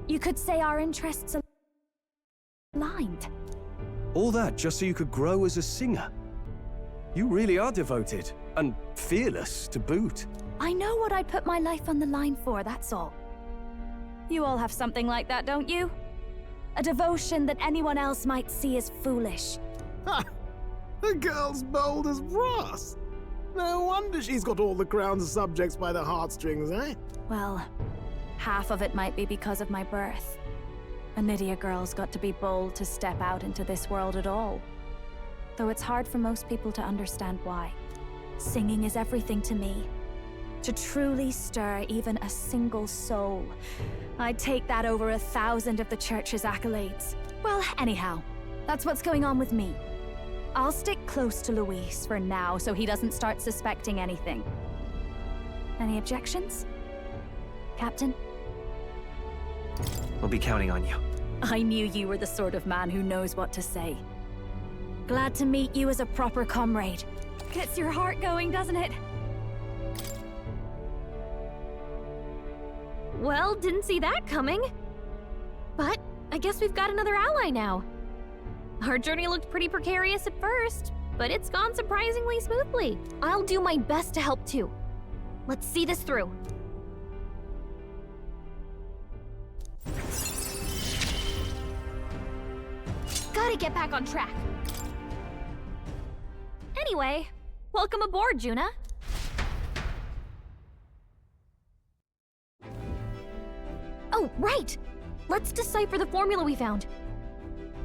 you could say our interests aligned. All that just so you could grow as a singer. You really are devoted, and fearless to boot. I know what I'd put my life on the line for, that's all. You all have something like that, don't you? A devotion that anyone else might see as foolish. Ha! The girl's bold as brass. No wonder she's got all the crown's subjects by the heartstrings, eh? Well, half of it might be because of my birth. A Nydia girl's got to be bold to step out into this world at all. Though it's hard for most people to understand why. Singing is everything to me. To truly stir even a single soul, I'd take that over 1,000 of the church's accolades. Well, anyhow, that's what's going on with me. I'll stick close to Luis for now so he doesn't start suspecting anything. Any objections? Captain? We'll be counting on you. I knew you were the sort of man who knows what to say. Glad to meet you as a proper comrade. Gets your heart going, doesn't it? Well, didn't see that coming. But I guess we've got another ally now. Our journey looked pretty precarious at first, but it's gone surprisingly smoothly. I'll do my best to help too. Let's see this through. Gotta get back on track. Anyway, welcome aboard, Juna. Oh, right! Let's decipher the formula we found.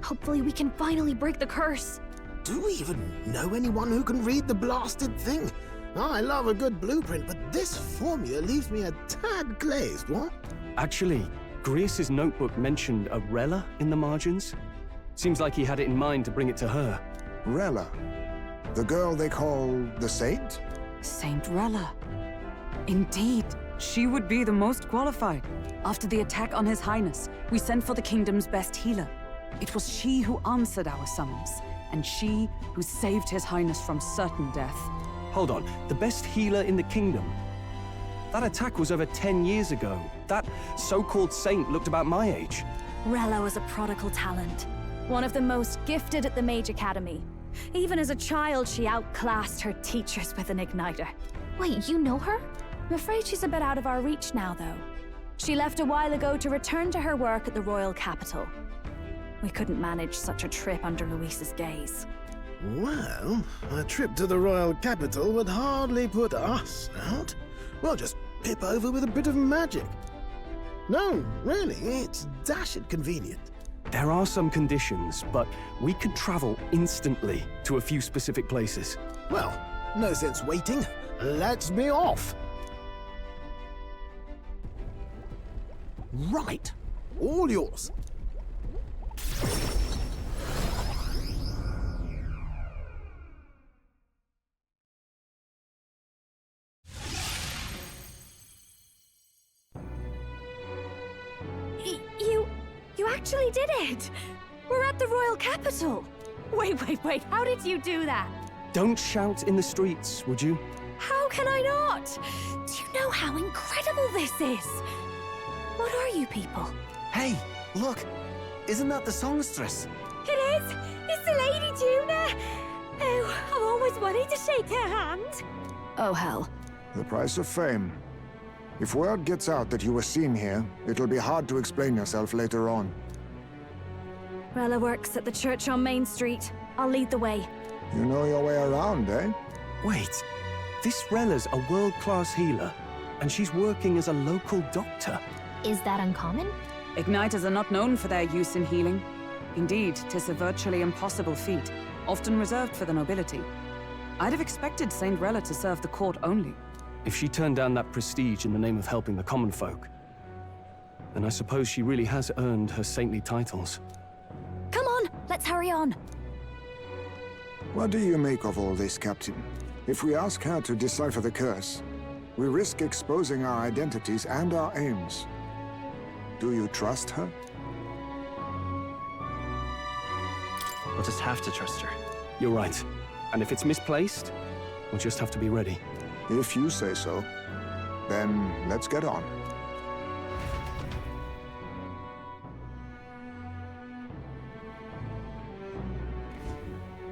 Hopefully we can finally break the curse. Do we even know anyone who can read the blasted thing? I love a good blueprint, but this formula leaves me a tad glazed, what? Actually, Grius's notebook mentioned a Rella in the margins. Seems like he had it in mind to bring it to her. Rella? The girl they call the Saint? Saint Rella. Indeed, she would be the most qualified. After the attack on His Highness, we sent for the kingdom's best healer. It was she who answered our summons, and she who saved His Highness from certain death. Hold on, the best healer in the kingdom? That attack was over 10 years ago. That so-called saint looked about my age. Rella was a prodigal talent. One of the most gifted at the Mage Academy. Even as a child, she outclassed her teachers with an igniter. Wait, you know her? I'm afraid she's a bit out of our reach now, though. She left a while ago to return to her work at the royal capital. We couldn't manage such a trip under Luis's gaze. Well, a trip to the royal capital would hardly put us out. We'll just pip over with a bit of magic. No, really, it's dashed convenient. There are some conditions, but we could travel instantly to a few specific places. Well, no sense waiting. Let's be off. Right. All yours. You actually did it! We're at the royal capital! Wait, how did you do that? Don't shout in the streets, would you? How can I not? Do you know how incredible this is? What are you people? Hey, look! Isn't that the songstress? It is! It's the Lady Tuna! Oh, I've always wanted to shake her hand. Oh, hell. The price of fame. If word gets out that you were seen here, it'll be hard to explain yourself later on. Rella works at the church on Main Street. I'll lead the way. You know your way around, eh? Wait, this Rella's a world-class healer, and she's working as a local doctor. Is that uncommon? Igniters are not known for their use in healing. Indeed, 'tis a virtually impossible feat, often reserved for the nobility. I'd have expected Saint Rella to serve the court only. If she turned down that prestige in the name of helping the common folk, then I suppose she really has earned her saintly titles. Come on, let's hurry on. What do you make of all this, Captain? If we ask her to decipher the curse, we risk exposing our identities and our aims. Do you trust her? We'll just have to trust her. You're right. And if it's misplaced, we'll just have to be ready. If you say so, then let's get on.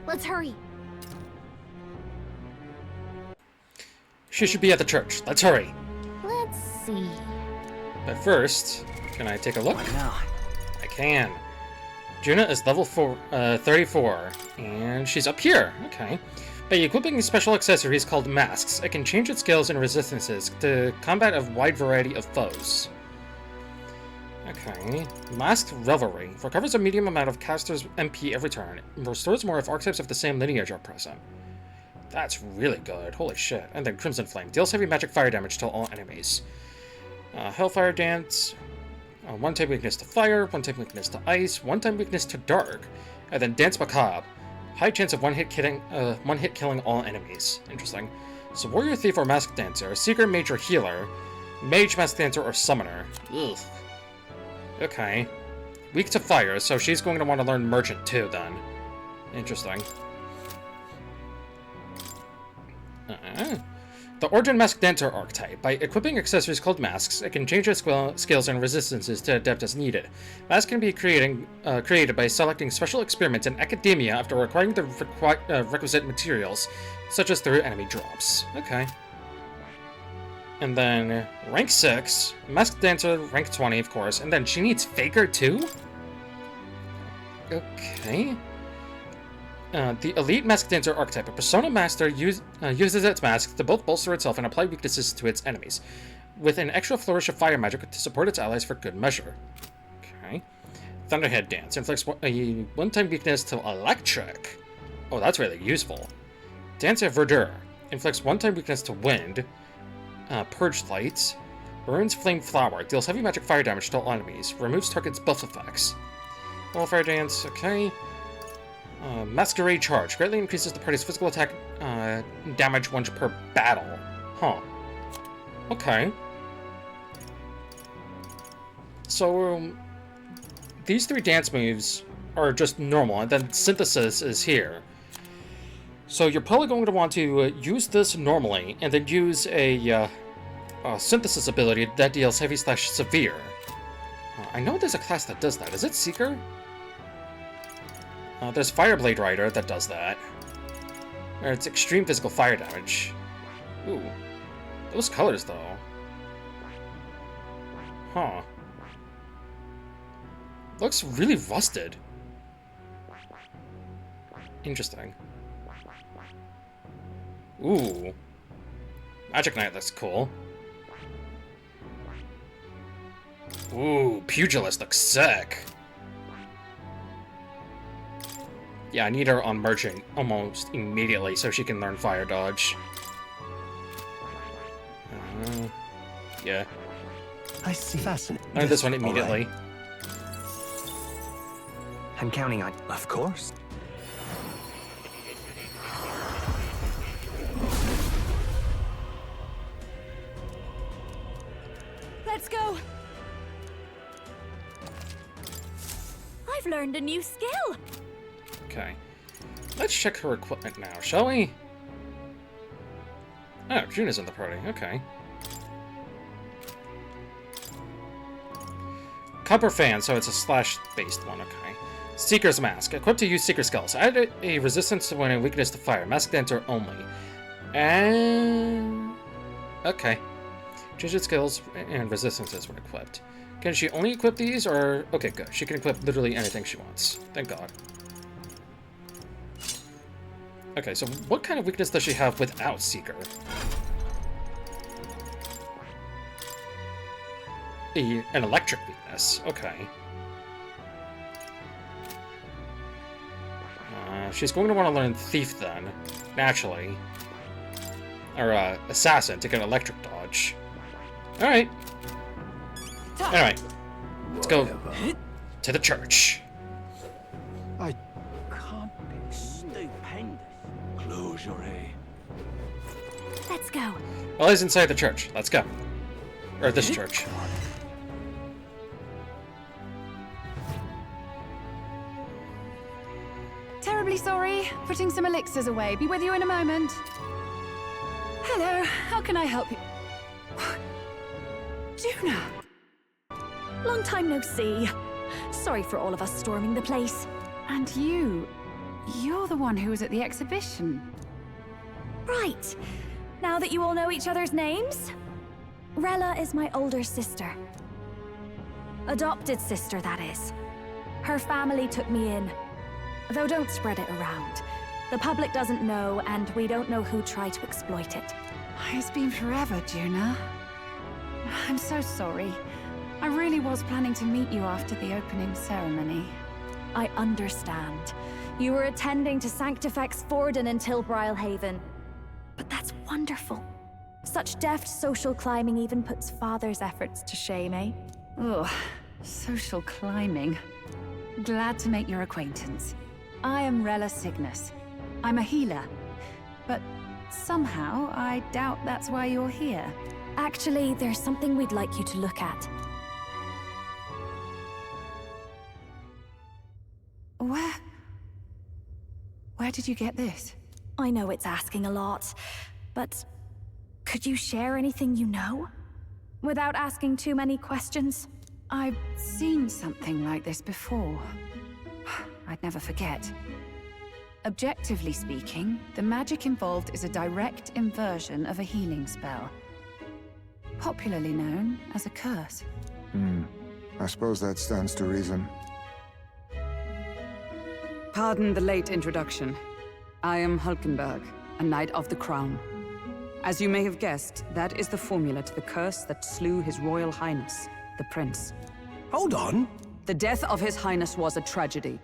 Let's hurry. She should be at the church. Let's hurry. Let's see. But first, can I take a look? What now? I can. Juna is level 34, and she's up here. Okay. By equipping special accessories called masks, it can change its skills and resistances to combat a wide variety of foes. Okay. Masked Revelry. Recovers a medium amount of caster's MP every turn. Restores more if archetypes of the same lineage are present. That's really good. Holy shit. And then Crimson Flame. Deals heavy magic fire damage to all enemies. Hellfire Dance. One-time weakness to fire, one-time weakness to ice, one-time weakness to dark. And then Dance Macabre. High chance of one-hit killing all enemies. Interesting. So Warrior Thief or Masked Dancer. Seeker, Mage, or Healer. Mage, Masked Dancer, or Summoner. Ugh. Okay. Weak to fire, so she's going to want to learn Merchant too, then. Interesting. The Origin Masked Dancer archetype. By equipping accessories called masks, it can change its skills and resistances to adapt as needed. Masks can be created by selecting special experiments in academia after acquiring the requisite materials, such as through enemy drops. Okay. And then rank 6, Masked Dancer, rank 20, of course, and then she needs Faker too? Okay. The Elite Masked Dancer archetype. A Persona Master uses its mask to both bolster itself and apply weaknesses to its enemies. with an extra flourish of fire magic to support its allies for good measure. Okay. Thunderhead Dance inflicts a one-time weakness to electric. Oh, that's really useful. Dance of Verdure inflicts one-time weakness to wind. Purge Light. Ruins Flame Flower deals heavy magic fire damage to all enemies. Removes target's buff effects. Wildfire Dance, okay. Masquerade Charge greatly increases the party's physical attack damage once per battle. Huh. Okay. So, these 3 dance moves are just normal, and then Synthesis is here. So you're probably going to want to use this normally, and then use a Synthesis ability that deals heavy/severe. I know there's a class that does that. Is it Seeker? There's Fireblade Rider that does that. Or it's extreme physical fire damage. Ooh. Those colors, though. Huh. Looks really rusted. Interesting. Ooh. Magic Knight looks cool. Ooh, Pugilist looks sick. Yeah, I need her on Merchant almost immediately so she can learn Fire Dodge. Yeah. I see. Fascinating. Learn this one immediately. Right. I'm counting on... Of course. Let's go! I've learned a new skill! Okay. Let's check her equipment now, shall we? Oh, Juna's in the party. Okay. Copper Fan, so it's a slash-based one. Okay. Seeker's Mask. Equipped to use Seeker skills. Add a resistance to when a weakness to fire. Mask enter only. And... okay. Change its skills and resistances when equipped. Can she only equip these, or... okay, good. She can equip literally anything she wants. Thank God. Okay, so what kind of weakness does she have without Seeker? An electric weakness. Okay. She's going to want to learn Thief then, naturally. Or Assassin to get electric dodge. Alright. Anyway, let's go to the church. I can't be stupendous. Close your eye. Let's go. Well, he's inside the church. Let's go. Or this church. Terribly sorry. Putting some elixirs away. Be with you in a moment. Hello. How can I help you? Juna! Long time no see. Sorry for all of us storming the place. And you're the one who was at the exhibition. Right. Now that you all know each other's names, Rella is my older sister. Adopted sister, that is. Her family took me in. Though don't spread it around. The public doesn't know, and we don't know who tried to exploit it. It's been forever, Juna. I'm so sorry. I really was planning to meet you after the opening ceremony. I understand. You were attending to Sanctifex Forden in Tilbrile Haven. But that's wonderful. Such deft social climbing even puts Father's efforts to shame, eh? Oh, social climbing. Glad to make your acquaintance. I am Rella Cygnus. I'm a healer. But somehow, I doubt that's why you're here. Actually, there's something we'd like you to look at. Where did you get this? I know it's asking a lot, but could you share anything you know? Without asking too many questions? I've seen something like this before. I'd never forget. Objectively speaking, the magic involved is a direct inversion of a healing spell. Popularly known as a curse. I suppose that stands to reason. Pardon the late introduction. I am Hulkenberg, a Knight of the Crown. As you may have guessed, that is the formula to the curse that slew His Royal Highness, the Prince. Hold on. The death of His Highness was a tragedy,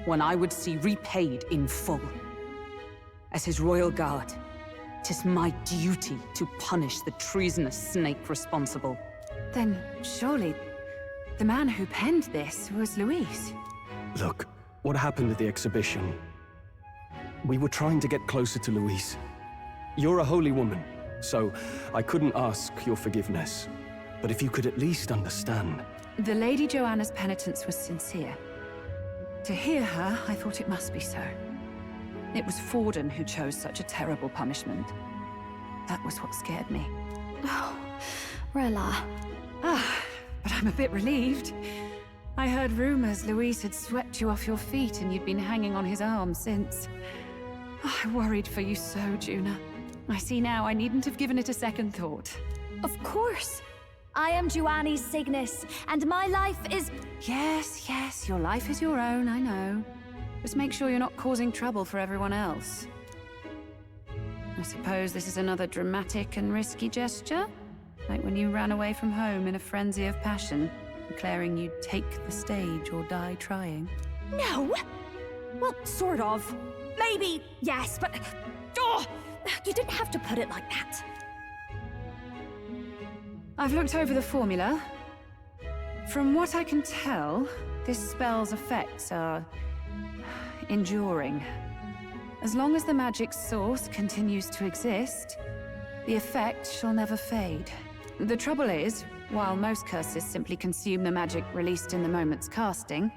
one I would see repaid in full. As His Royal Guard, 'tis my duty to punish the treasonous snake responsible. Then surely the man who penned this was Luis. Look, what happened at the exhibition? We were trying to get closer to Luis. You're a holy woman, so I couldn't ask your forgiveness. But if you could at least understand. The Lady Joanna's penitence was sincere. To hear her, I thought it must be so. It was Forden who chose such a terrible punishment. That was what scared me. Oh, Rilla. But I'm a bit relieved. I heard rumors Luis had swept you off your feet and you'd been hanging on his arm since. I worried for you so, Juna. I see now I needn't have given it a second thought. Of course. I am Juani's Cygnus, and my life is... Yes, your life is your own, I know. Just make sure you're not causing trouble for everyone else. I suppose this is another dramatic and risky gesture? Like when you ran away from home in a frenzy of passion, declaring you'd take the stage or die trying. No! Well, sort of. Maybe, yes, but... Oh, you didn't have to put it like that. I've looked over the formula. From what I can tell, this spell's effects are enduring. As long as the magic's source continues to exist, the effect shall never fade. The trouble is, while most curses simply consume the magic released in the moment's casting,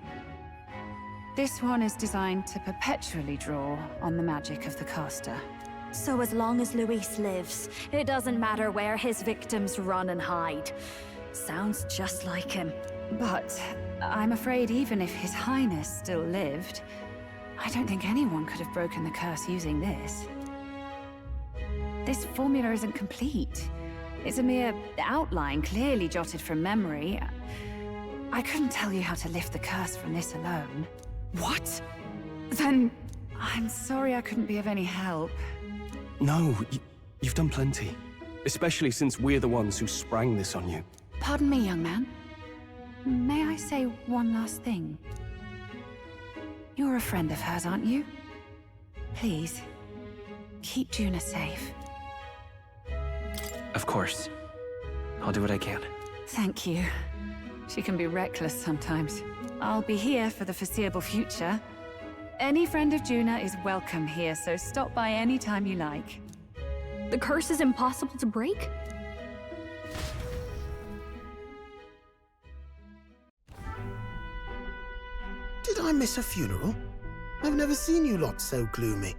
this one is designed to perpetually draw on the magic of the caster. So as long as Luis lives, it doesn't matter where his victims run and hide. Sounds just like him. But I'm afraid even if His Highness still lived, I don't think anyone could have broken the curse using this. This formula isn't complete. It's a mere outline, clearly jotted from memory. I couldn't tell you how to lift the curse from this alone. What? Then I'm sorry I couldn't be of any help. No, you've done plenty. Especially since we're the ones who sprang this on you. Pardon me, young man. May I say one last thing? You're a friend of hers, aren't you? Please, keep Juna safe. Of course. I'll do what I can. Thank you. She can be reckless sometimes. I'll be here for the foreseeable future. Any friend of Juna is welcome here, so stop by any time you like. The curse is impossible to break? Did I miss a funeral? I've never seen you lot so gloomy.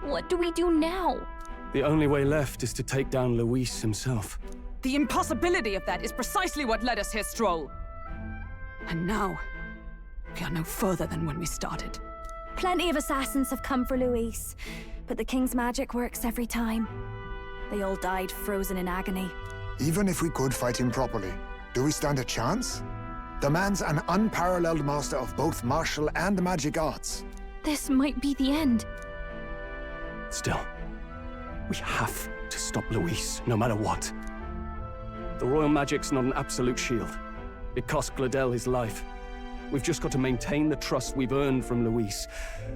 What do we do now? The only way left is to take down Luis himself. The impossibility of that is precisely what led us here, Stroll. And now, we are no further than when we started. Plenty of assassins have come for Luis, but the King's magic works every time. They all died frozen in agony. Even if we could fight him properly, do we stand a chance? The man's an unparalleled master of both martial and magic arts. This might be the end. Still, we have to stop Luis, no matter what. The royal magic's not an absolute shield. It cost Gladel his life. We've just got to maintain the trust we've earned from Luis,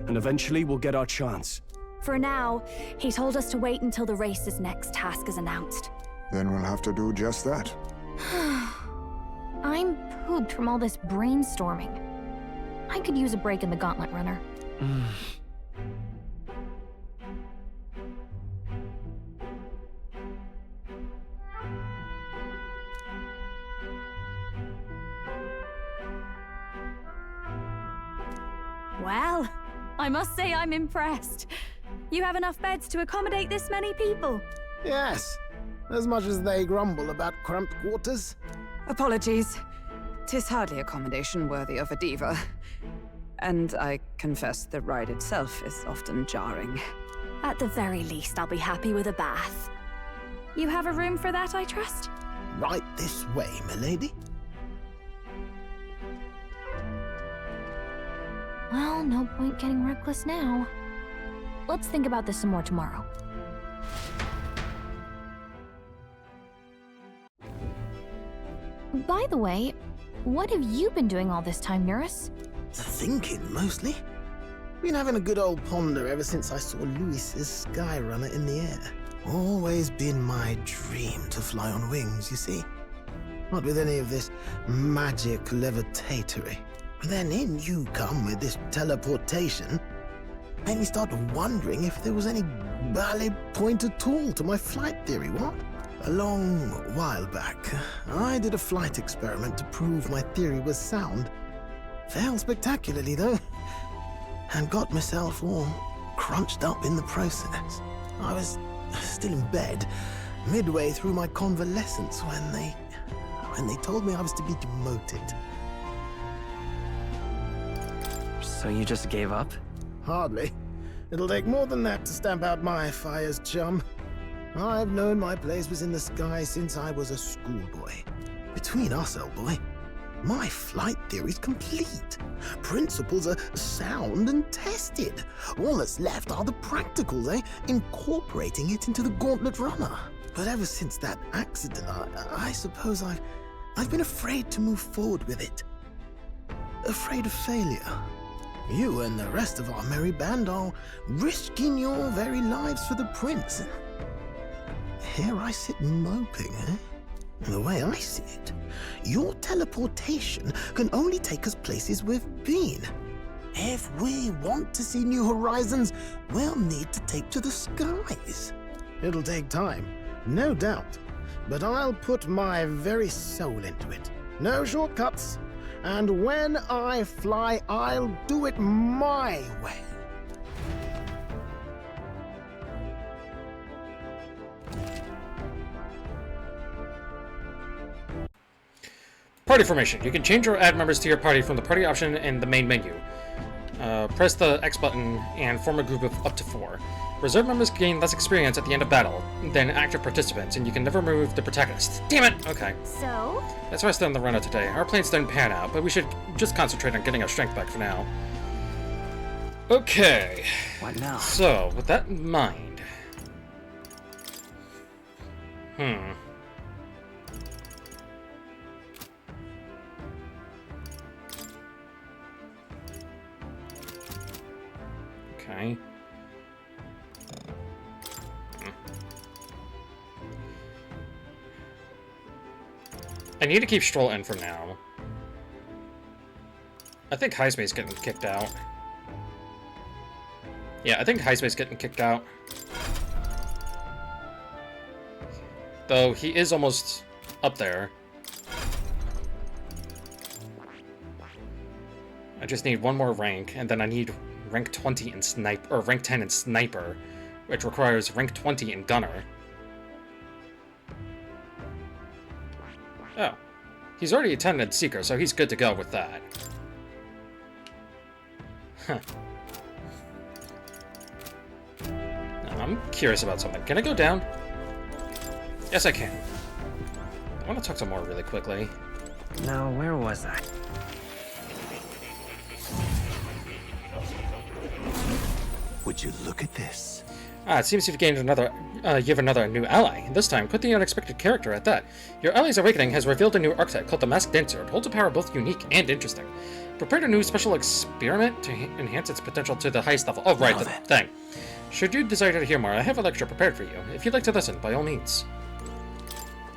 and eventually we'll get our chance. For now, he told us to wait until the race's next task is announced. Then we'll have to do just that. I'm pooped from all this brainstorming. I could use a break in the gauntlet runner. Well, I must say I'm impressed. You have enough beds to accommodate this many people? Yes, as much as they grumble about cramped quarters. Apologies. 'Tis hardly accommodation worthy of a diva. And I confess the ride itself is often jarring. At the very least, I'll be happy with a bath. You have a room for that, I trust? Right this way, milady. Well, no point getting reckless now. Let's think about this some more tomorrow. By the way, what have you been doing all this time, Eurus? Thinking, mostly. Been having a good old ponder ever since I saw Luis's Skyrunner in the air. Always been my dream to fly on wings, you see. Not with any of this magic levitatory. Then in you come with this teleportation. Made me start wondering if there was any valid point at all to my flight theory, what? A long while back, I did a flight experiment to prove my theory was sound. Failed spectacularly, though, and got myself all crunched up in the process. I was still in bed, midway through my convalescence, when they told me I was to be demoted. So you just gave up? Hardly. It'll take more than that to stamp out my fires, chum. I've known my place was in the sky since I was a schoolboy. Between us, old boy, my flight theory's complete. Principles are sound and tested. All that's left are the practicals, eh? Incorporating it into the Gauntlet Runner. But ever since that accident, I suppose I've been afraid to move forward with it. Afraid of failure. You and the rest of our merry band are risking your very lives for the prince. Here I sit moping, eh? The way I see it, your teleportation can only take us places we've been. If we want to see new horizons, we'll need to take to the skies. It'll take time, no doubt, but I'll put my very soul into it. No shortcuts. And when I fly, I'll do it my way. Party formation. You can change or add members to your party from the party option in the main menu. Press the X button and form a group of up to 4. Reserve members gain less experience at the end of battle than active participants, and you can never remove the protagonist. Damn it! Okay. So? Let's rest on the runner today. Our plans didn't pan out, but we should just concentrate on getting our strength back for now. Okay. What now? So, with that in mind... Okay. I need to keep Stroll in for now. I think Highspace getting kicked out. Yeah, I think Highspace getting kicked out. Though he is almost up there. I just need one more rank, and then I need rank 20 in Sniper, or rank 10 in Sniper, which requires rank 20 in Gunner. Oh. He's already attended Seeker, so he's good to go with that. Huh. Now, I'm curious about something. Can I go down? Yes, I can. I want to talk to Moore really quickly. Now, where was I? Would you look at this? Ah, it seems you've gained another, you have another new ally. This time, quite the unexpected character at that. Your ally's awakening has revealed a new archetype called the Masked Dancer. It holds a power both unique and interesting. Prepared a new special experiment to enhance its potential to the highest level. Oh, right, the thing. Should you desire to hear more, I have a lecture prepared for you. If you'd like to listen, by all means.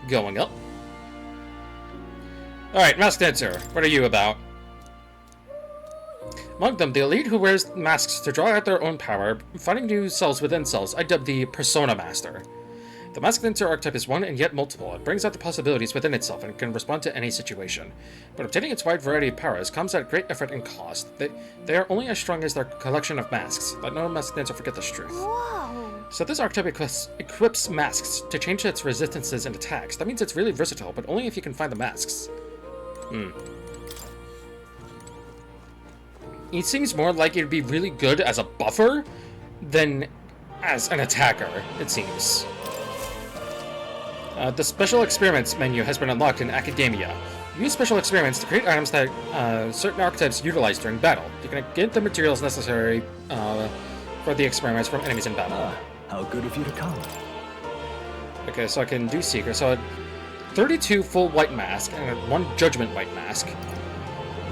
Going up. Alright, Masked Dancer, what are you about? Among them, the elite who wears masks to draw out their own power, finding new selves within selves, I dub the Persona Master. The Masked Dancer archetype is one and yet multiple. It brings out the possibilities within itself and can respond to any situation. But obtaining its wide variety of powers comes at great effort and cost. They are only as strong as their collection of masks. Let no Masked Dancer forget this truth. Whoa. So this archetype equips masks to change its resistances and attacks. That means it's really versatile, but only if you can find the masks. It seems more like it'd be really good as a buffer than as an attacker, it seems. The Special Experiments menu has been unlocked in Academia. Use special experiments to create items that certain archetypes utilize during battle. You can get the materials necessary for the experiments from enemies in battle. How good of you to come. Okay, so I can do Seeker. So 32 full white mask and 1 judgment white mask.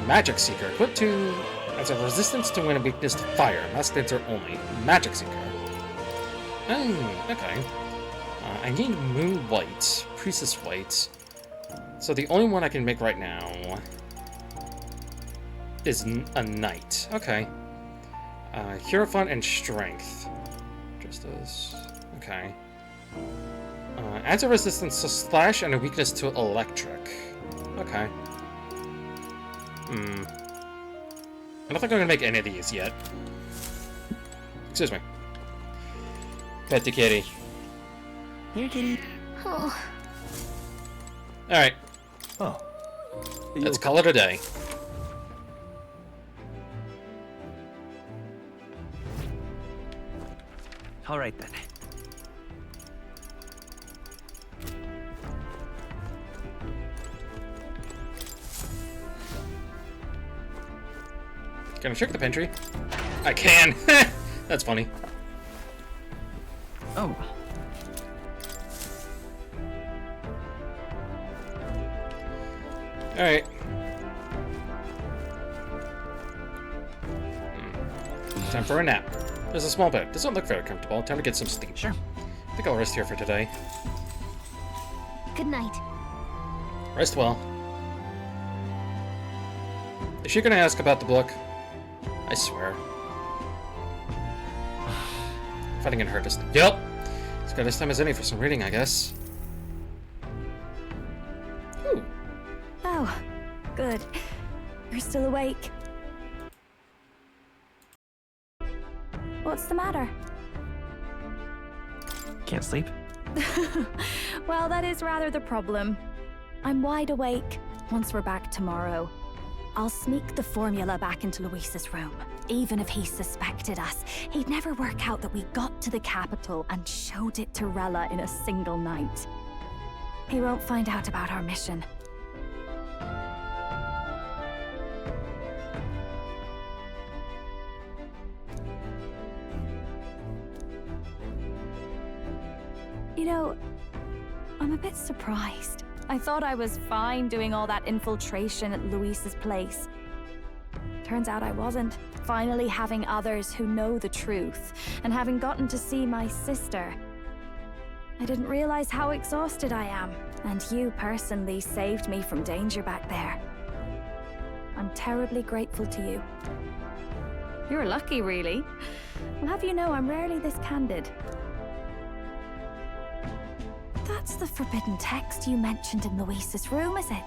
Magic Seeker, equipped to as a resistance to wind and weakness to fire. Mask dancer only. Magic Seeker. Oh, okay. I need Moon White, Priestess White. So the only one I can make right now is a Knight. Okay. Hierophant and Strength. Just as... Okay. Adds a resistance to slash and a weakness to electric. Okay. I don't think I'm gonna make any of these yet. Excuse me. Pet the kitty. Here, kitty. Oh. Alright. Oh. Let's call it a day. All right then. Can I check the pantry? I can! That's funny. Oh. Alright. Time for a nap. There's a small bed. Doesn't look very comfortable. Time to get some sleep. Sure. I think I'll rest here for today. Good night. Rest well. Is she gonna ask about the book? I swear. Fighting in her distance. Yup! He's got as time as any for some reading, I guess. Ooh. Oh, good. You're still awake. What's the matter? Can't sleep? Well, that is rather the problem. I'm wide awake. Once we're back tomorrow, I'll sneak the formula back into Luis's room. Even if he suspected us, he'd never work out that we got to the capital and showed it to Rella in a single night. He won't find out about our mission. You know, I'm a bit surprised. I thought I was fine doing all that infiltration at Luis's place. Turns out I wasn't. Finally having others who know the truth, and having gotten to see my sister. I didn't realize how exhausted I am, and you personally saved me from danger back there. I'm terribly grateful to you. You're lucky, really. I'll have you know I'm rarely this candid. That's the forbidden text you mentioned in Luis's room, is it?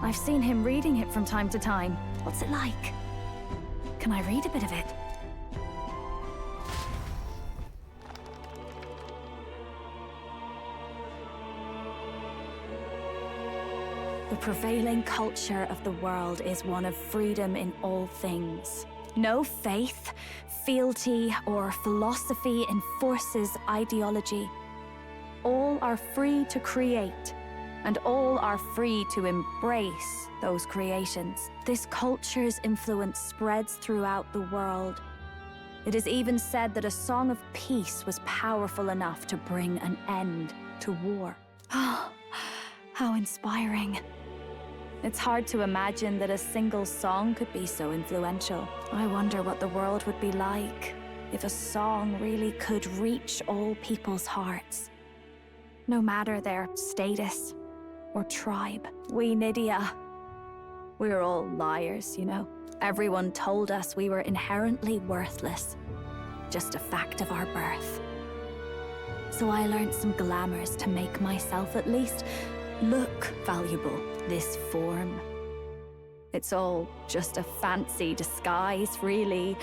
I've seen him reading it from time to time. What's it like? Can I read a bit of it? The prevailing culture of the world is one of freedom in all things. No faith, fealty, or philosophy enforces ideology. All are free to create, and all are free to embrace those creations. This culture's influence spreads throughout the world. It is even said that a song of peace was powerful enough to bring an end to war. Oh, how inspiring. It's hard to imagine that a single song could be so influential. I wonder what the world would be like if a song really could reach all people's hearts. No matter their status or tribe. We Nydia, we're all liars, you know. Everyone told us we were inherently worthless. Just a fact of our birth. So I learned some glamours to make myself at least look valuable. This form. It's all just a fancy disguise, really.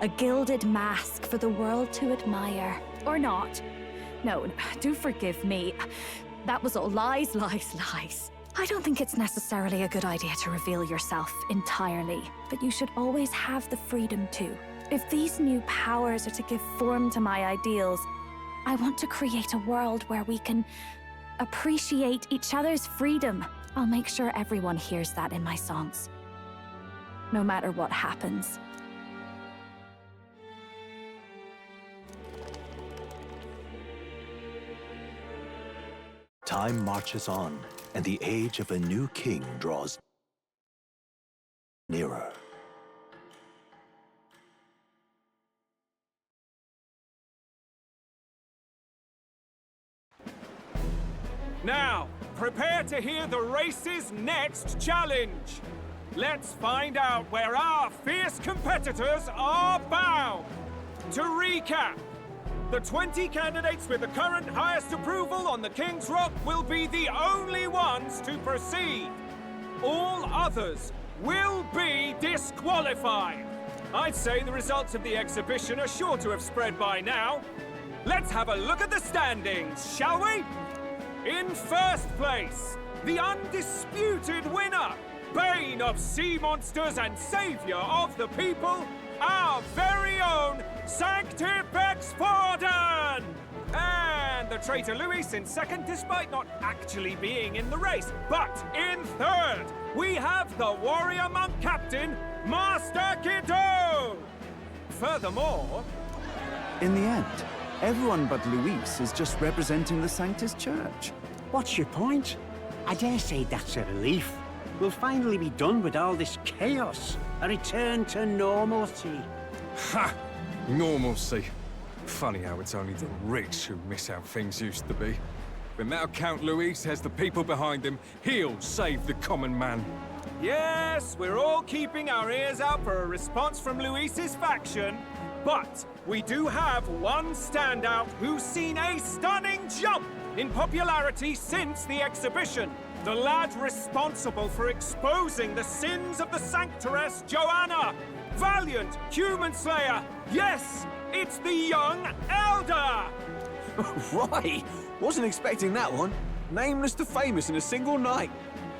A gilded mask for the world to admire. Or not. No, do forgive me. That was all lies, lies, lies. I don't think it's necessarily a good idea to reveal yourself entirely, but you should always have the freedom to. If these new powers are to give form to my ideals, I want to create a world where we can appreciate each other's freedom. I'll make sure everyone hears that in my songs. No matter what happens. Time marches on, and the age of a new king draws nearer. Now, prepare to hear the race's next challenge. Let's find out where our fierce competitors are bound. To recap, the 20 candidates with the current highest approval on the King's Rock will be the only ones to proceed. All others will be disqualified. I'd say the results of the exhibition are sure to have spread by now. Let's have a look at the standings, shall we? In first place, the undisputed winner, bane of sea monsters and savior of the people, our very own Sanctifex Forden! And the traitor Luis in second, despite not actually being in the race. But in third, we have the warrior monk captain, Master Kiddo! Furthermore... In the end, everyone but Luis is just representing the Sanctus Church. What's your point? I dare say that's a relief. We'll finally be done with all this chaos. A return to normalcy. Ha! Normalcy. Funny how it's only the rich who miss how things used to be. But now Count Luis has the people behind him. He'll save the common man. Yes, we're all keeping our ears out for a response from Luis's faction. But we do have one standout who's seen a stunning jump in popularity since the exhibition. The lad responsible for exposing the sins of the Sanctoress Joanna. Valiant human slayer. Yes, it's the young Elder. Right, wasn't expecting that one. Nameless to famous in a single night.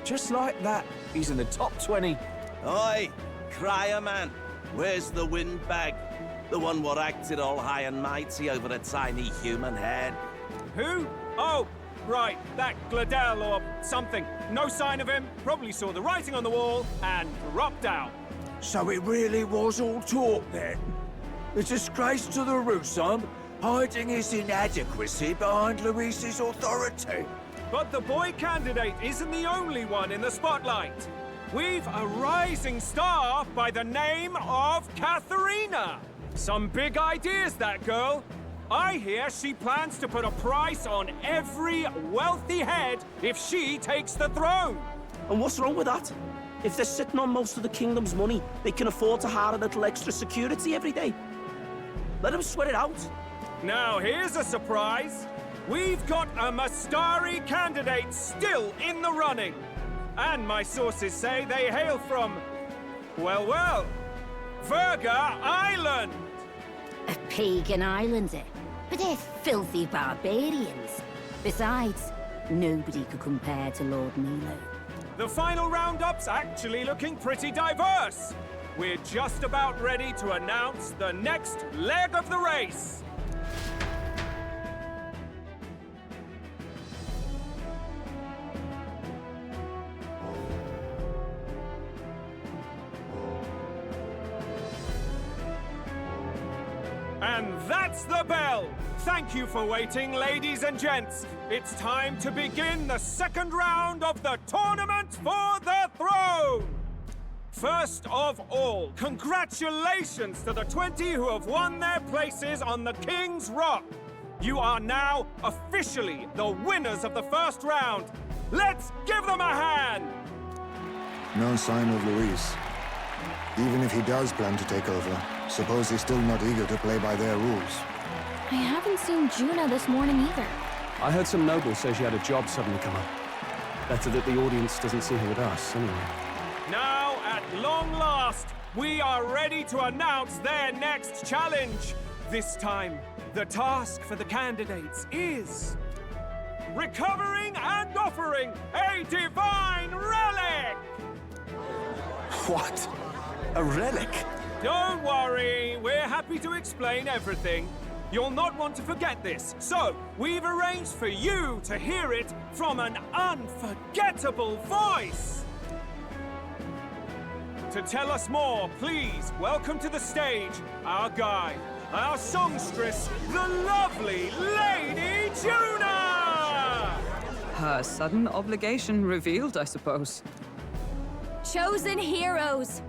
Just like that, he's in the top 20. Oi, crier man, where's the windbag? The one what acted all high and mighty over a tiny human head. Who? Oh, right, that Gladell or something. No sign of him, probably saw the writing on the wall and dropped out. So it really was all talk then? A disgrace to the Rusum, hiding his inadequacy behind Luis's authority. But the boy candidate isn't the only one in the spotlight. We've a rising star by the name of Katharina. Some big ideas, that girl. I hear she plans to put a price on every wealthy head if she takes the throne. And what's wrong with that? If they're sitting on most of the kingdom's money, they can afford to hire a little extra security every day. Let them sweat it out. Now, here's a surprise. We've got a Mastari candidate still in the running. And my sources say they hail from, well, Verga Island. A pagan island, eh? But they're filthy barbarians. Besides, nobody could compare to Lord Milo. The final roundup's actually looking pretty diverse. We're just about ready to announce the next leg of the race. And that's the bell! Thank you for waiting, ladies and gents. It's time to begin the second round of the tournament for the throne! First of all, congratulations to the 20 who have won their places on the King's Rock. You are now officially the winners of the first round. Let's give them a hand! No sign of Luis. Even if he does plan to take over, suppose he's still not eager to play by their rules. I haven't seen Juna this morning either. I heard some nobles say she had a job suddenly come up. Better that the audience doesn't see her with us, anyway. Now, at long last, we are ready to announce their next challenge. This time, the task for the candidates is... recovering and offering a divine relic! What? A relic? Don't worry, we're happy to explain everything. You'll not want to forget this, so we've arranged for you to hear it from an unforgettable voice. To tell us more, please welcome to the stage our guide, our songstress, the lovely Lady Juna! Her sudden obligation revealed, I suppose. Chosen heroes!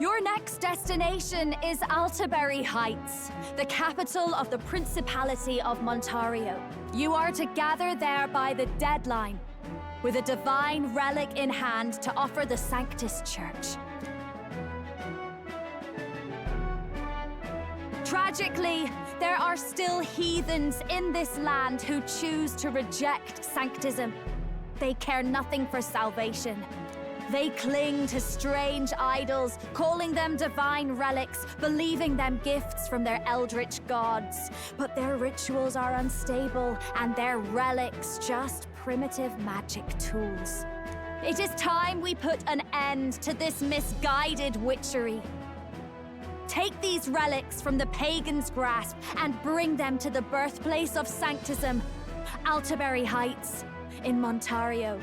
Your next destination is Altaberry Heights, the capital of the Principality of Montario. You are to gather there by the deadline, with a divine relic in hand to offer the Sanctus Church. Tragically, there are still heathens in this land who choose to reject sanctism. They care nothing for salvation. They cling to strange idols, calling them divine relics, believing them gifts from their eldritch gods. But their rituals are unstable, and their relics just primitive magic tools. It is time we put an end to this misguided witchery. Take these relics from the pagan's grasp and bring them to the birthplace of sanctism, Altaberry Heights, in Montario.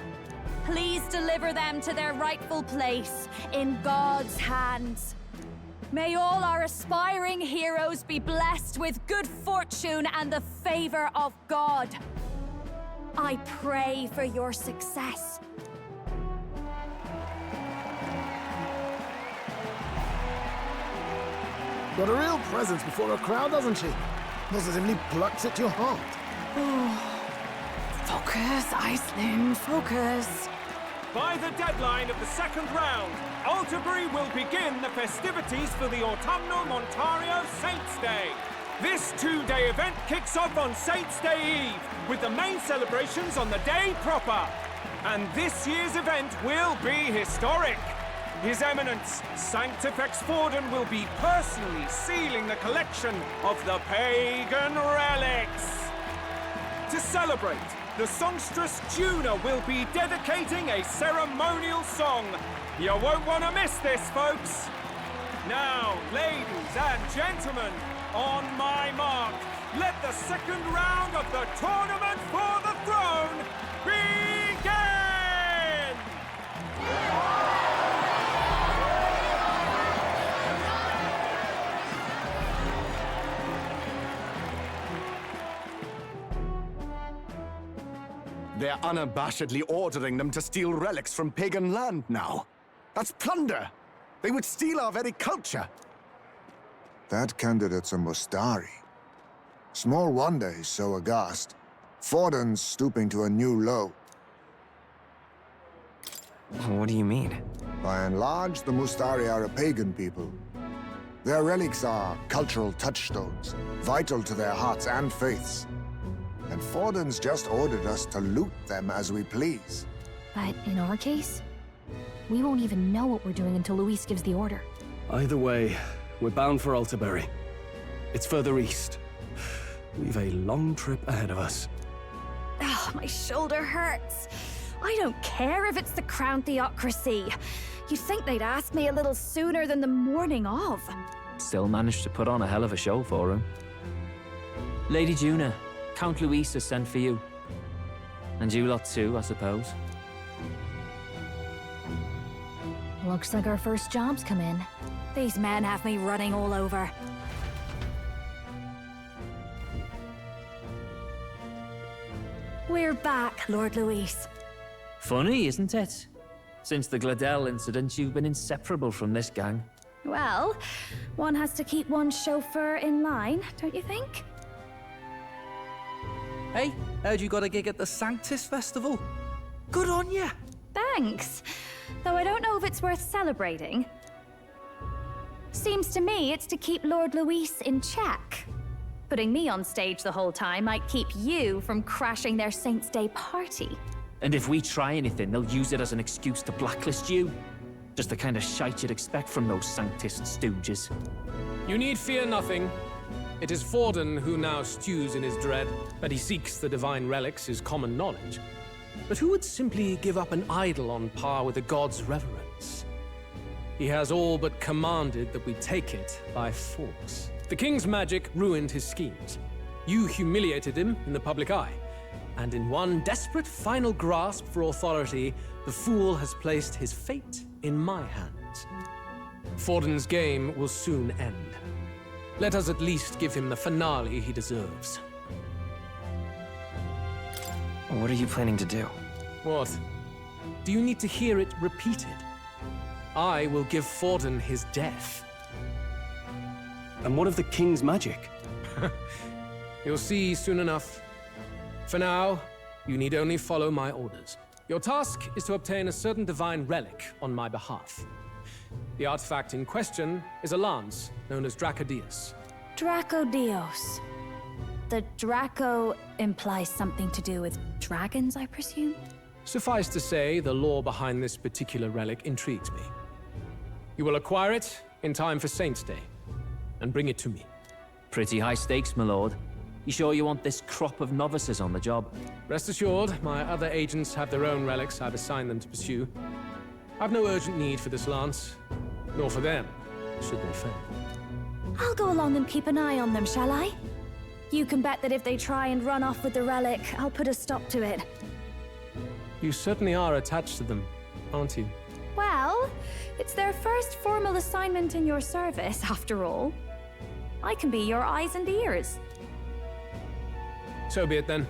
Please deliver them to their rightful place in God's hands. May all our aspiring heroes be blessed with good fortune and the favor of God. I pray for your success. Got a real presence before a crowd, doesn't she? Positively plucks at your heart. Focus, Iceland, focus. By the deadline of the second round, Altaberry will begin the festivities for the autumnal Montario Saints' Day. This two-day event kicks off on Saints' Day Eve, with the main celebrations on the day proper. And this year's event will be historic. His Eminence, Sanctifex Forden, will be personally sealing the collection of the pagan relics. To celebrate, the songstress Juna will be dedicating a ceremonial song. You won't want to miss this, folks. Now, ladies and gentlemen, on my mark, let the second round of the Tournament for the Throne begin! They're unabashedly ordering them to steal relics from pagan land now. That's plunder. They would steal our very culture. That candidate's a Mustari. Small wonder he's so aghast. Forden's stooping to a new low. What do you mean? By and large, the Mustari are a pagan people. Their relics are cultural touchstones, vital to their hearts and faiths. And Forden's just ordered us to loot them as we please. But in our case, we won't even know what we're doing until Luis gives the order. Either way, we're bound for Altaberry. It's further east. We've a long trip ahead of us. Oh, my shoulder hurts. I don't care if it's the Crown Theocracy. You'd think they'd ask me a little sooner than the morning of. Still managed to put on a hell of a show for him. Lady Juna, Count Luis has sent for you. And you lot too, I suppose. Looks like our first job's come in. These men have me running all over. We're back, Lord Luis. Funny, isn't it? Since the Gladell incident, you've been inseparable from this gang. Well, one has to keep one's chauffeur in line, don't you think? Hey, heard you got a gig at the Sanctus Festival? Good on ya! Thanks. Though I don't know if it's worth celebrating. Seems to me it's to keep Lord Luis in check. Putting me on stage the whole time might keep you from crashing their Saints' Day party. And if we try anything, they'll use it as an excuse to blacklist you. Just the kind of shite you'd expect from those Sanctist stooges. You need fear nothing. It is Forden who now stews in his dread. That he seeks the divine relics is common knowledge. But who would simply give up an idol on par with a god's reverence? He has all but commanded that we take it by force. The king's magic ruined his schemes. You humiliated him in the public eye. And in one desperate final grasp for authority, the fool has placed his fate in my hands. Forden's game will soon end. Let us at least give him the finale he deserves. What are you planning to do? What? Do you need to hear it repeated? I will give Forden his death. And what of the king's magic? You'll see soon enough. For now, you need only follow my orders. Your task is to obtain a certain divine relic on my behalf. The artifact in question is a lance known as Dracodius. Dracodios. The Draco implies something to do with dragons, I presume? Suffice to say, the lore behind this particular relic intrigues me. You will acquire it in time for Saint's Day, and bring it to me. Pretty high stakes, my lord. You sure you want this crop of novices on the job? Rest assured, my other agents have their own relics I've assigned them to pursue. I've no urgent need for this lance, nor for them, should they fail. I'll go along and keep an eye on them, shall I? You can bet that if they try and run off with the relic, I'll put a stop to it. You certainly are attached to them, aren't you? Well, it's their first formal assignment in your service, after all. I can be your eyes and ears. So be it then.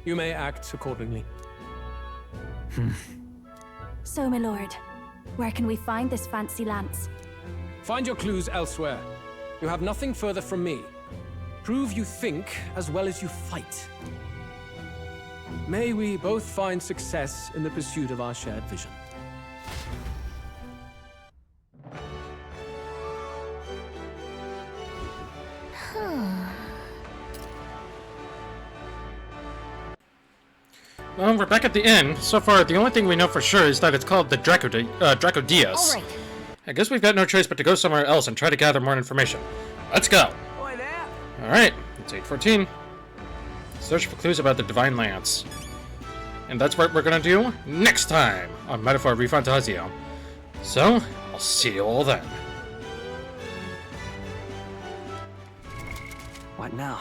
You may act accordingly. So, my lord, where can we find this fancy lance? Find your clues elsewhere. You have nothing further from me. Prove you think as well as you fight. May we both find success in the pursuit of our shared vision. Well, we're back at the inn. So far, the only thing we know for sure is that it's called the Dracodius. All right. I guess we've got no choice but to go somewhere else and try to gather more information. Let's go! Alright, it's 8:14. Search for clues about the Divine Lance. And that's what we're gonna do next time on Metaphor Refantazio. So, I'll see you all then. What now?